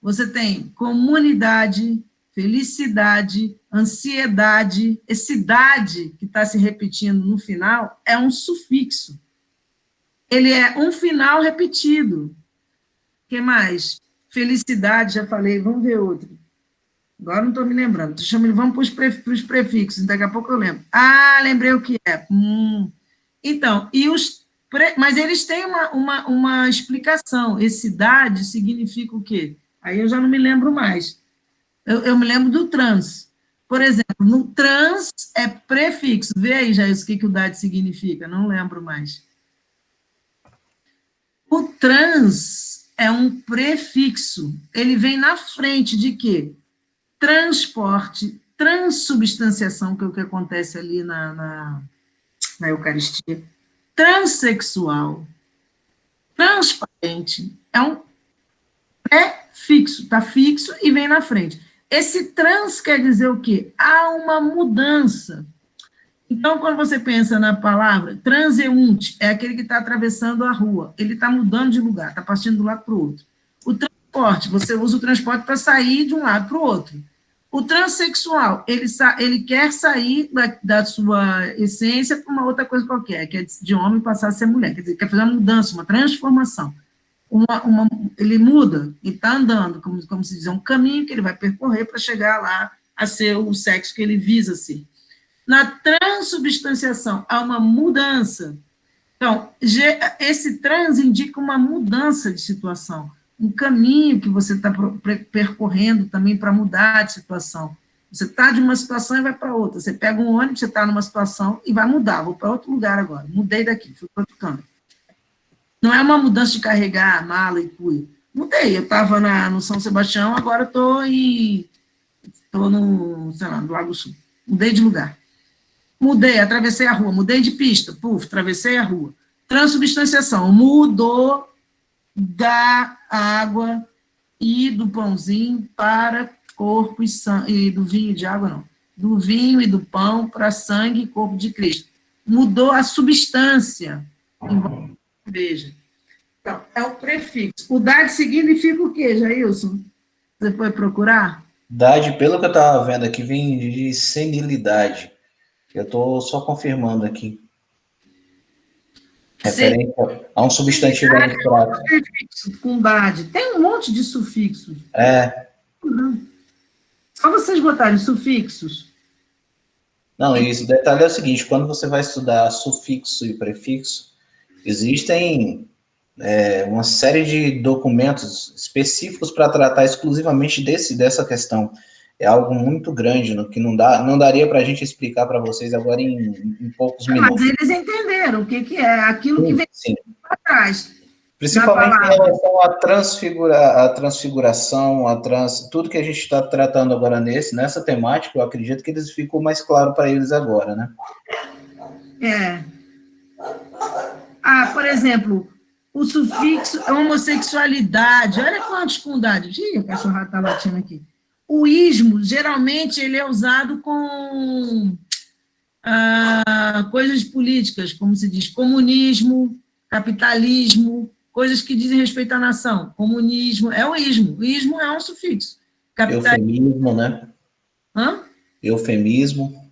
Você tem comunidade, felicidade, ansiedade. Esse dade que está se repetindo no final é um sufixo. Ele é um final repetido. O que mais? Felicidade, já falei. Vamos ver outro. Agora não estou me lembrando. Vamos para os prefixos, daqui a pouco eu lembro. Lembrei o que é. Então, mas eles têm uma explicação. Esse dade significa o quê? Aí eu já não me lembro mais. Eu me lembro do trans. Por exemplo, no trans é prefixo. Vê aí, já isso, o que o dade significa. Não lembro mais. O trans é um prefixo. Ele vem na frente de quê? Transporte, transubstanciação, que é o que acontece ali na Eucaristia. Transsexual. Transparente. É um pré-fixo. Está fixo e vem na frente. Esse trans quer dizer o quê? Há uma mudança. Então, quando você pensa na palavra transeunte, é aquele que está atravessando a rua. Ele está mudando de lugar, está partindo de um lado para o outro. O transporte, você usa o transporte para sair de um lado para o outro. O transexual, ele quer sair da sua essência para uma outra coisa qualquer, que é de homem passar a ser mulher. Quer dizer, quer fazer uma mudança, uma transformação. Ele muda, ele está andando, como se diz, é um caminho que ele vai percorrer para chegar lá a ser o sexo que ele visa ser. Na transubstanciação, há uma mudança. Então, esse trans indica uma mudança de situação, um caminho que você está percorrendo também para mudar de situação. Você está de uma situação e vai para outra. Você pega um ônibus, você está numa situação e vai mudar. Vou para outro lugar agora. Mudei daqui, fui para outro canto. Não é uma mudança de carregar a mala e cuia. Mudei. Eu estava no São Sebastião, agora estou no, sei lá, no Lago Sul. Mudei de lugar. Mudei, atravessei a rua, mudei de pista, atravessei a rua. Transubstanciação, mudou da água e do pãozinho para corpo e sangue, e do vinho de água não, do vinho e do pão para sangue e corpo de Cristo. Mudou a substância, embora veja. Então, é o prefixo. O dade significa o quê, Jailson? Você foi procurar? Dade, pelo que eu estava vendo aqui, vem de senilidade. Eu estou só confirmando aqui. Referente a um substantivo abstrato. Com dade. Tem um monte de sufixos. Só vocês botarem sufixos. Não, isso. O detalhe é o seguinte, quando você vai estudar sufixo e prefixo, existem uma série de documentos específicos para tratar exclusivamente dessa questão. É algo muito grande, que não daria para a gente explicar para vocês agora em poucos minutos. Mas eles entenderam o que é aquilo que vem para trás. Principalmente em relação à transfiguração, tudo que a gente está tratando agora nessa temática, eu acredito que eles ficam mais claro para eles agora, né? Por exemplo, o sufixo homossexualidade. Olha quantos com dade. Ih, o cachorro está latindo aqui. O ismo, geralmente, ele é usado com coisas políticas, como se diz, comunismo, capitalismo, coisas que dizem respeito à nação. Comunismo, é o ismo. O ismo é um sufixo. Eufemismo, né? Hã? Eufemismo.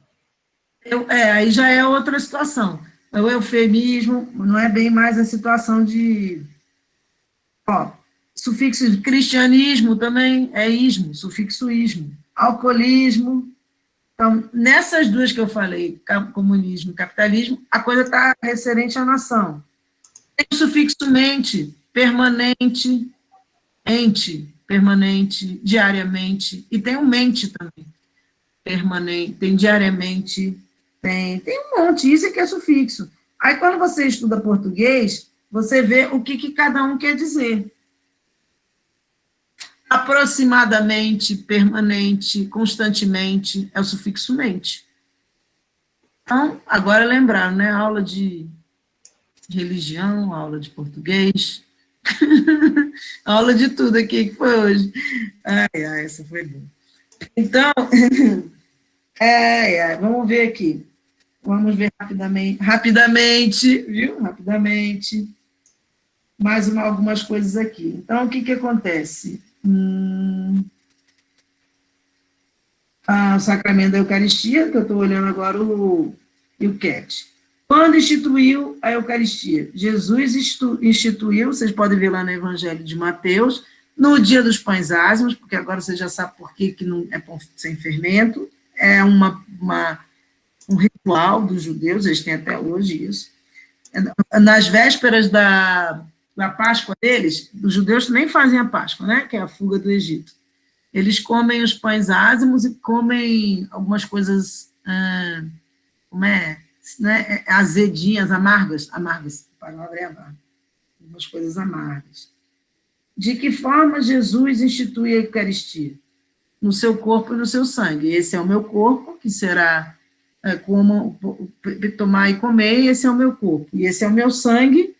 Aí já é outra situação. O eufemismo não é bem mais a situação de... Ó, sufixo de cristianismo também é ismo, sufixo ismo. Alcoolismo. Então, nessas duas que eu falei, comunismo e capitalismo, a coisa está referente à nação. Tem o sufixo mente, permanente, ente, permanente, diariamente, e tem o mente também, permanente, tem diariamente, tem um monte, isso é que é sufixo. Aí, quando você estuda português, você vê o que cada um quer dizer. Aproximadamente, permanente, constantemente, é o sufixo mente. Então, agora lembraram, né? Aula de religião, aula de português, aula de tudo aqui que foi hoje. Ai, essa foi boa. Então, vamos ver aqui. Vamos ver rapidamente, viu? Rapidamente. Mais algumas coisas aqui. Então, o que acontece? O sacramento da Eucaristia, que eu estou olhando agora o CAT. Quando instituiu a Eucaristia? Jesus instituiu, vocês podem ver lá no Evangelho de Mateus, no dia dos pães ázimos, porque agora você já sabe por que não é pão sem fermento, é um ritual dos judeus, eles têm até hoje isso. Nas vésperas da Páscoa deles, os judeus nem fazem a Páscoa, né, que é a fuga do Egito. Eles comem os pães ázimos e comem algumas coisas, como é, né, azedinhas, amargas, a palavra é amarga, algumas coisas amargas. De que forma Jesus institui a Eucaristia? No seu corpo e no seu sangue. Esse é o meu corpo, que será tomar e comer, e esse é o meu corpo. E esse é o meu sangue,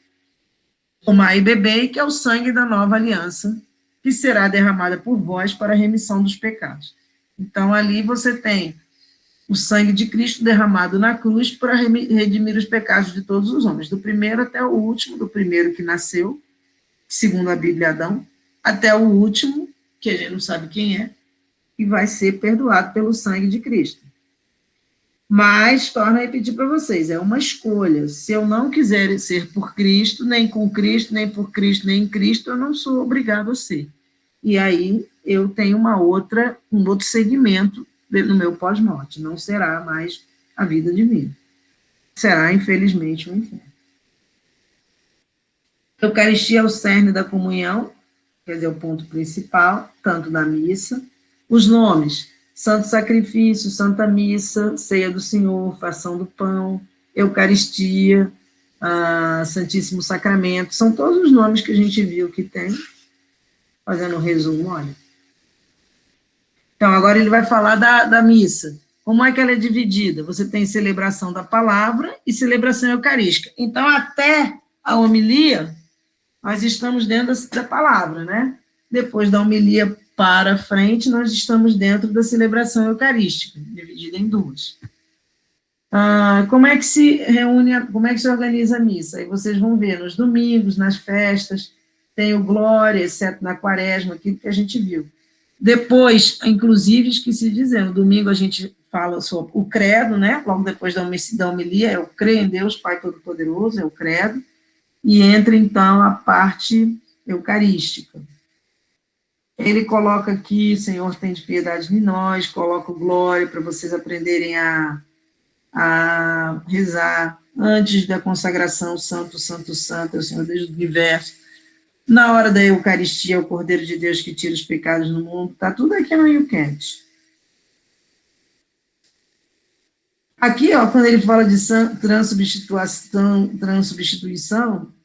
tomar e beber, que é o sangue da nova aliança, que será derramada por vós para a remissão dos pecados. Então, ali você tem o sangue de Cristo derramado na cruz para redimir os pecados de todos os homens, do primeiro até o último, do primeiro que nasceu, segundo a Bíblia, Adão, até o último, que a gente não sabe quem é, e vai ser perdoado pelo sangue de Cristo. Mas, torno a repetir para vocês, é uma escolha. Se eu não quiser ser por Cristo, nem com Cristo, nem por Cristo, nem em Cristo, eu não sou obrigado a ser. E aí eu tenho um outro segmento no meu pós-morte. Não será mais a vida de mim. Será, infelizmente, o inferno. A Eucaristia é o cerne da comunhão, quer dizer, o ponto principal, tanto da missa. Os nomes: Santo Sacrifício, Santa Missa, Ceia do Senhor, Fação do Pão, Eucaristia, Santíssimo Sacramento, são todos os nomes que a gente viu que tem. Fazendo um resumo, olha. Então, agora ele vai falar da missa. Como é que ela é dividida? Você tem celebração da palavra e celebração eucarística. Então, até a homilia, nós estamos dentro da palavra, né? Depois da homilia para frente, nós estamos dentro da celebração eucarística, dividida em duas. Como é que se reúne, como é que se organiza a missa? Aí vocês vão ver nos domingos, nas festas, tem o glória, exceto na quaresma, aquilo que a gente viu. Depois, inclusive, esqueci de dizer, no domingo a gente fala sobre o credo, né? Logo depois da homilia, eu creio em Deus, Pai Todo-Poderoso, é o credo, e entra, então, a parte eucarística. Ele coloca aqui, Senhor, tem de piedade de nós, coloca o glória para vocês aprenderem a rezar antes da consagração, Santo, Santo, Santo, é o Senhor Deus do Universo. Na hora da Eucaristia, é o Cordeiro de Deus que tira os pecados do mundo, está tudo aqui no YouCat. Aqui, ó, quando ele fala de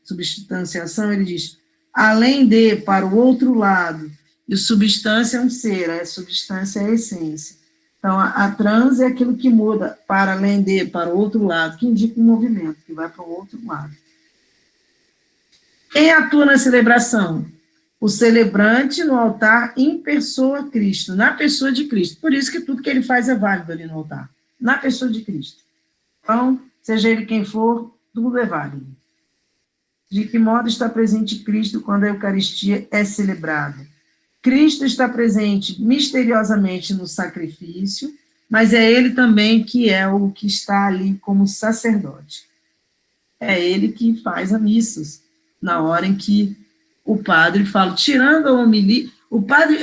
substanciação, ele diz, além de, para o outro lado, e substância é um ser, a substância é a essência. Então, a trans é aquilo que muda para além de, para o outro lado, que indica um movimento, que vai para o outro lado. Quem atua na celebração? O celebrante no altar em pessoa Cristo, na pessoa de Cristo. Por isso que tudo que ele faz é válido ali no altar, na pessoa de Cristo. Então, seja ele quem for, tudo é válido. De que modo está presente Cristo quando a Eucaristia é celebrada? Cristo está presente misteriosamente no sacrifício, mas é ele também que é o que está ali como sacerdote. É ele que faz a missa, na hora em que o padre fala, tirando a homilia, o padre,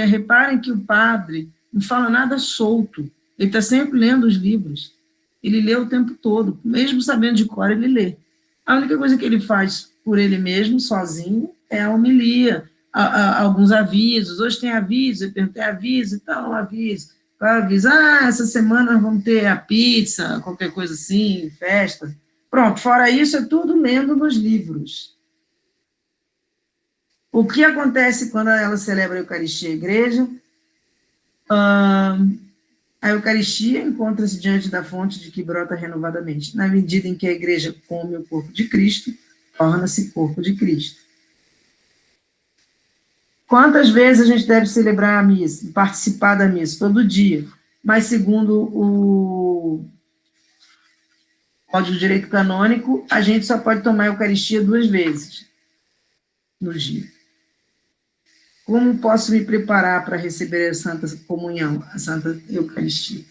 reparem que o padre não fala nada solto, ele está sempre lendo os livros, ele lê o tempo todo, mesmo sabendo de cor, ele lê. A única coisa que ele faz por ele mesmo, sozinho, é a homilia, alguns avisos, hoje tem aviso, eu perguntei aviso, então, aviso, aviso, essa semana nós vamos ter a pizza, qualquer coisa assim, festa. Pronto, fora isso, é tudo lendo nos livros. O que acontece quando ela celebra a Eucaristia à igreja? A Eucaristia encontra-se diante da fonte de que brota renovadamente. Na medida em que a igreja come o corpo de Cristo, torna-se corpo de Cristo. Quantas vezes a gente deve celebrar a missa, participar da missa? Todo dia. Mas, segundo o Código de Direito Canônico, a gente só pode tomar a Eucaristia 2 vezes no dia. Como posso me preparar para receber a Santa Comunhão, a Santa Eucaristia?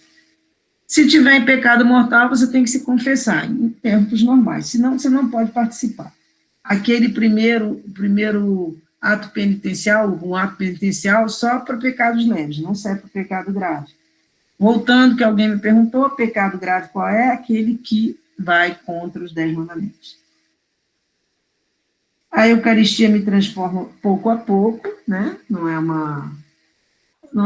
Se tiver em pecado mortal, você tem que se confessar, em tempos normais, senão você não pode participar. Aquele primeiro ato penitencial, um ato penitencial só para pecados leves, não serve para pecado grave. Voltando, que alguém me perguntou, pecado grave qual é? Aquele que vai contra os 10 mandamentos. A Eucaristia me transforma pouco a pouco, né? Não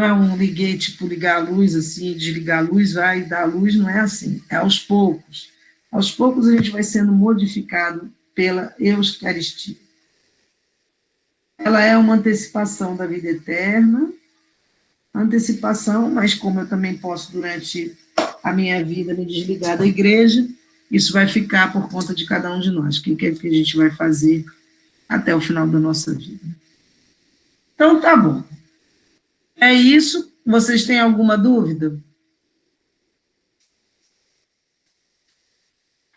é um liguei, tipo, ligar a luz assim, desligar a luz, vai dar a luz, não é assim, é aos poucos. Aos poucos a gente vai sendo modificado pela Eucaristia. Ela é uma antecipação da vida eterna, antecipação, mas como eu também posso, durante a minha vida, me desligar da igreja, isso vai ficar por conta de cada um de nós, o que é que a gente vai fazer até o final da nossa vida. Então, tá bom. É isso. Vocês têm alguma dúvida?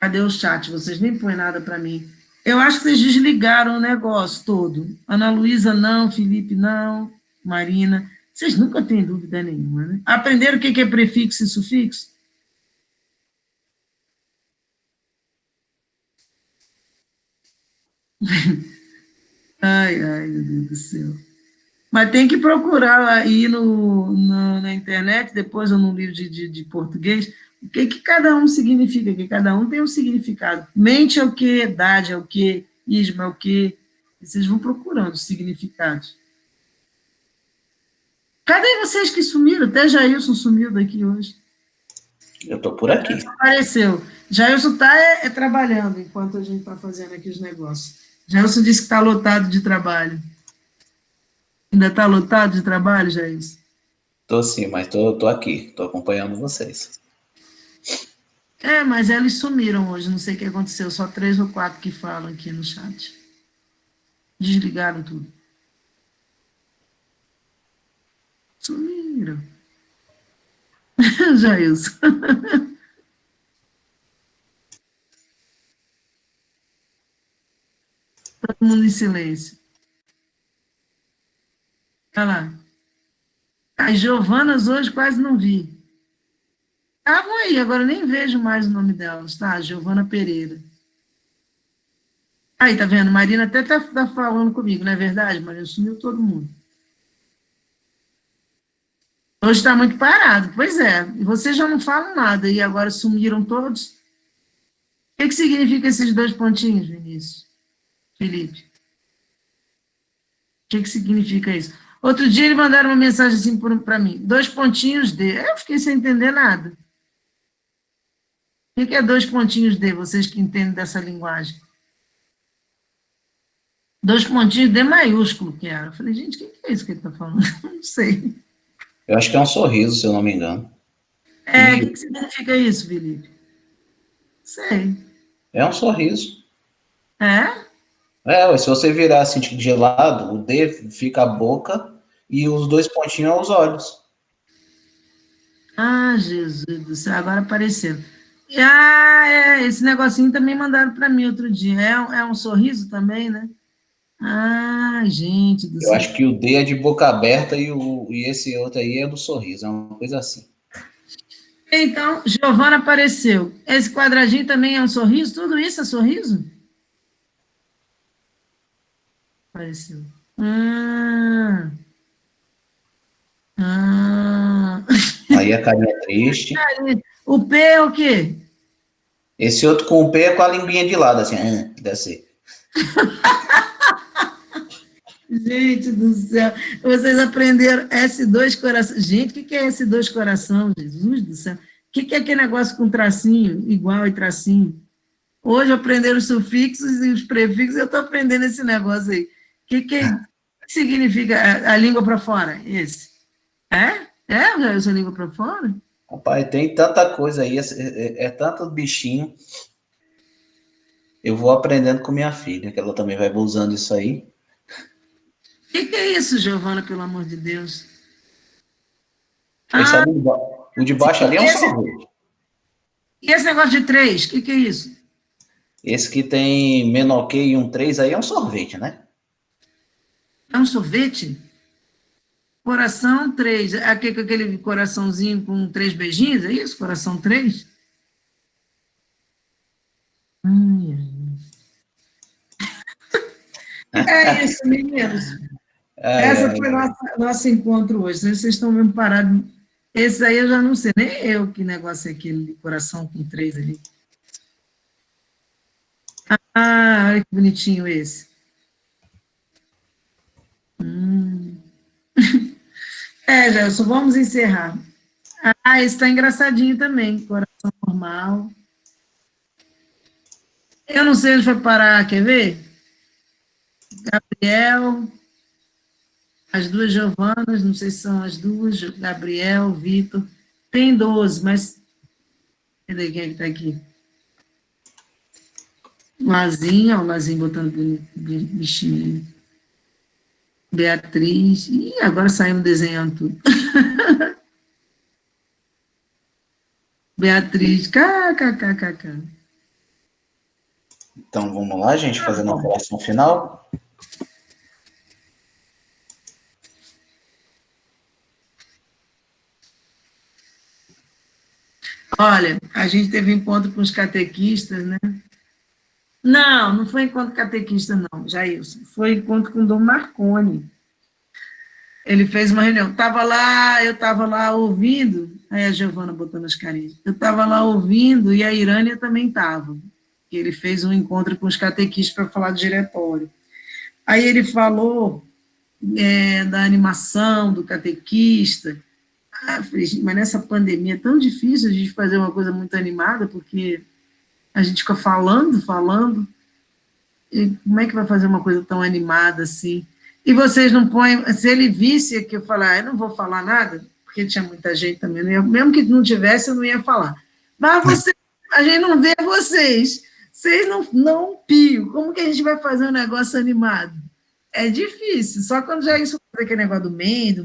Cadê o chat? Vocês nem põem nada para mim. Eu acho que vocês desligaram o negócio todo. Ana Luísa, não. Felipe, não. Marina. Vocês nunca têm dúvida nenhuma, né? Aprenderam o que é prefixo e sufixo? Ai, meu Deus do céu. Mas tem que procurar aí na internet, depois ou no livro de português, o que cada um significa, que cada um tem um significado. Mente é o quê? Idade é o quê? Isma é o quê? E vocês vão procurando os significados. Cadê vocês que sumiram? Até Jailson sumiu daqui hoje. Eu estou por aqui. Apareceu. Jailson está trabalhando enquanto a gente está fazendo aqui os negócios. Jailson disse que está lotado de trabalho. Ainda está lotado de trabalho, Jailson? Estou sim, mas estou aqui. Estou acompanhando vocês. Mas eles sumiram hoje. Não sei o que aconteceu. Só 3 ou 4 que falam aqui no chat. Desligaram tudo. Sumiram. Jailson. Todo mundo em silêncio. Olha lá. As Giovanas hoje quase não vi. Estavam aí, agora nem vejo mais o nome delas, tá? Giovana Pereira. Aí, tá vendo? Marina até tá falando comigo, não é verdade? Marina sumiu todo mundo. Hoje está muito parado. Pois é, e vocês já não falam nada, e agora sumiram todos. O que significa esses 2 pontinhos, Vinícius? Felipe? O que significa isso? Outro dia ele mandaram uma mensagem assim para mim, 2 pontinhos D. Eu fiquei sem entender nada. O que é 2 pontinhos D, vocês que entendem dessa linguagem? 2 pontinhos D maiúsculo que era. Eu falei, gente, o que é isso que ele está falando? Não sei. Eu acho que é um sorriso, se eu não me engano. O que significa isso, Felipe? Sei. É um sorriso. É? Se você virar assim de lado, o D fica a boca e os 2 pontinhos são os olhos. Ah, Jesus do céu, agora apareceu. Esse negocinho também mandaram para mim outro dia. É um sorriso também, né? Ah, gente do Eu céu. acho que o D é de boca aberta e esse outro aí é do sorriso, é uma coisa assim. Então, Giovana apareceu. Esse quadradinho também é um sorriso? Tudo isso é sorriso? Apareceu. Ah, ah. Aí a carinha triste. O P é o quê? Esse outro com o P é com a linguinha de lado, assim, deve ser. Gente do céu, vocês aprenderam S2 coração. Gente, o que é S2 coração? Jesus do céu. O que é aquele negócio com tracinho, igual e tracinho? Hoje aprenderam os sufixos e os prefixos, eu estou aprendendo esse negócio aí. Que significa a língua para fora? Esse? É? É essa língua para fora? Rapaz, tem tanta coisa aí, é tanto bichinho. Eu vou aprendendo com minha filha, que ela também vai usando isso aí. Que é isso, Giovana, pelo amor de Deus? Esse Ah, ali, o de baixo ali é um sorvete. e esse negócio de três, que é isso? Esse que tem menor que e um 3 aí é um sorvete, né? É um sorvete? Coração 3. Aquele coraçãozinho com 3 beijinhos, é isso? Coração 3? É isso, meninos. Ai, Essa ai, foi nosso encontro hoje. Vocês estão mesmo parados. Esse aí eu já não sei, nem eu que negócio é aquele de coração com 3 ali. Ah, olha que bonitinho esse. Gelson, vamos encerrar. Ah, esse está engraçadinho também, coração normal. Eu não sei onde foi parar, quer ver? Gabriel, as duas Giovanas, não sei se são as duas, Gabriel, Vitor. Tem 12, mas. Cadê quem é que está aqui? Lazinha, ó, o Lazinho botando bichinho. Beatriz. Ih, agora saímos desenhando tudo. Beatriz, kkkk. então vamos lá, gente, fazendo a operação final. Olha, a gente teve encontro com os catequistas, né? Não, não foi encontro catequista, não, Jailson. Foi encontro com o Dom Marconi. Ele fez uma reunião. Eu estava lá ouvindo, aí a Giovana botando as carinhas. Eu estava lá ouvindo e a Irânia também estava. Ele fez um encontro com os catequistas para falar do diretório. Aí ele falou da animação do catequista. Ah, falei, mas nessa pandemia é tão difícil a gente fazer uma coisa muito animada, porque a gente fica falando, e como é que vai fazer uma coisa tão animada assim? E vocês não põem, se ele visse que eu falar, eu não vou falar nada, porque tinha muita gente também, mesmo que não tivesse, eu não ia falar. Mas a gente não vê vocês não pio, como que a gente vai fazer um negócio animado? É difícil, só quando já isso aquele negócio do mente,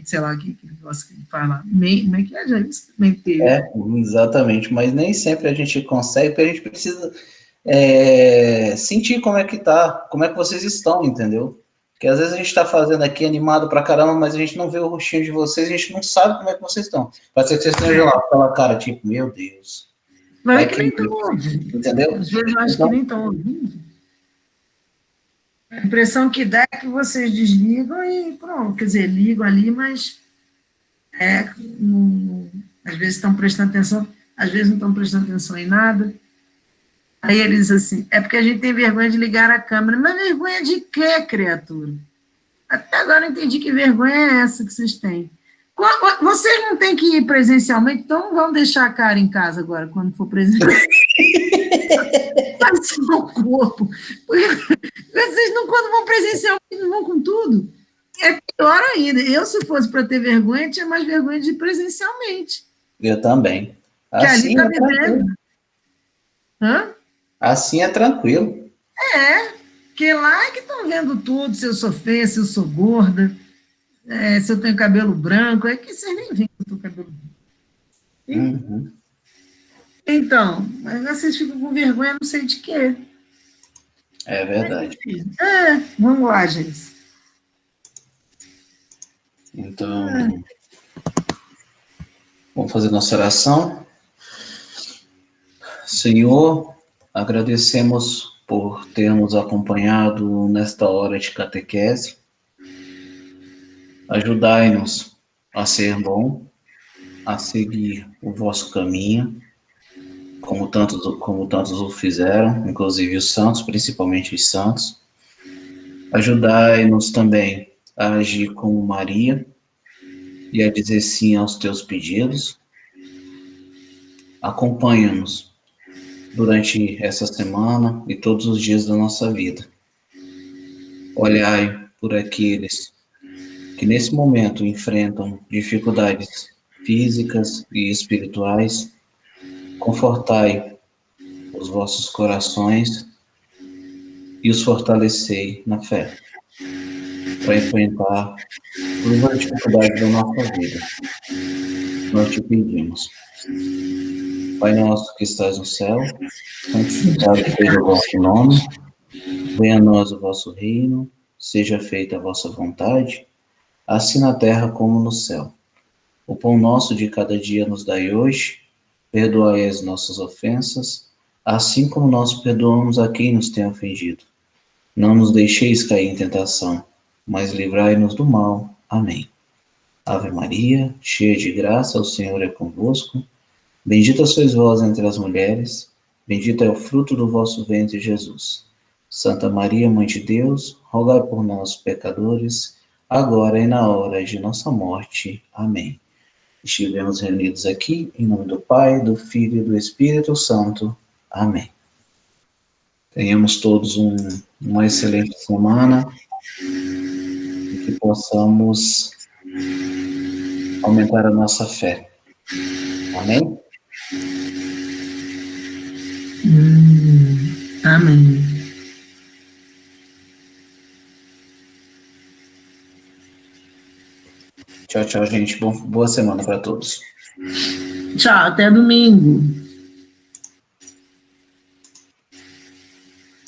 sei lá, que negócio que ele fala, como é que é, já isso? Mente. Exatamente, mas nem sempre a gente consegue, porque a gente precisa sentir como é que tá, como é que vocês estão, entendeu? Porque às vezes a gente está fazendo aqui animado pra caramba, mas a gente não vê o rostinho de vocês, a gente não sabe como é que vocês estão. Pode ser que vocês estejam lá com aquela cara, tipo, meu Deus. Vai ver Vai que que. nem estão ouvindo. Entendeu? Às vezes eu acho que Então, nem estão ouvindo. A impressão que dá é que vocês desligam e pronto, quer dizer, ligam ali, mas às vezes estão prestando atenção, às vezes não estão prestando atenção em nada. Aí eles assim, é porque a gente tem vergonha de ligar a câmera. Mas vergonha de quê, criatura? Até agora eu entendi que vergonha é essa que vocês têm. Vocês não têm que ir presencialmente, então não vão deixar a cara em casa agora, quando for presencial. Faz o corpo. Vocês não, quando vão presencialmente, não vão com tudo. É pior ainda. Eu, se fosse para ter vergonha, tinha mais vergonha de ir presencialmente. eu também. Que ali Assim está é tranquilo. vivendo. Hã? Assim é tranquilo. Porque lá é que estão vendo tudo, se eu sou feia, se eu sou gorda, se eu tenho cabelo branco, é que vocês nem veem que eu tenho cabelo branco. Uhum. Então, mas vocês ficam com vergonha, não sei de quê. É verdade. Vamos lá, gente. Então, vamos fazer nossa oração. Senhor, agradecemos por termos acompanhado nesta hora de catequese. Ajudai-nos a ser bom, a seguir o vosso caminho, como tantos o fizeram, inclusive os santos, principalmente os santos. Ajudai-nos também a agir como Maria e a dizer sim aos teus pedidos. Acompanha-nos durante essa semana e todos os dias da nossa vida. Olhai por aqueles que nesse momento enfrentam dificuldades físicas e espirituais. Confortai os vossos corações e os fortalecei na fé para enfrentar todas as dificuldades da nossa vida. Nós te pedimos. Pai nosso que estás no céu, santificado seja o vosso nome, venha a nós o vosso reino, seja feita a vossa vontade, assim na terra como no céu. O pão nosso de cada dia nos dai hoje, perdoai as nossas ofensas, assim como nós perdoamos a quem nos tem ofendido. Não nos deixeis cair em tentação, mas livrai-nos do mal. Amém. Ave Maria, cheia de graça, o Senhor é convosco. Bendita sois vós entre as mulheres, bendito é o fruto do vosso ventre, Jesus. Santa Maria, Mãe de Deus, rogai por nós, pecadores, agora e na hora de nossa morte. Amém. Estivemos reunidos aqui em nome do Pai, do Filho e do Espírito Santo. Amém. Tenhamos todos uma excelente semana e que possamos aumentar a nossa fé. Amém? Amém. Tchau, tchau, gente. Boa semana para todos. Tchau, até domingo.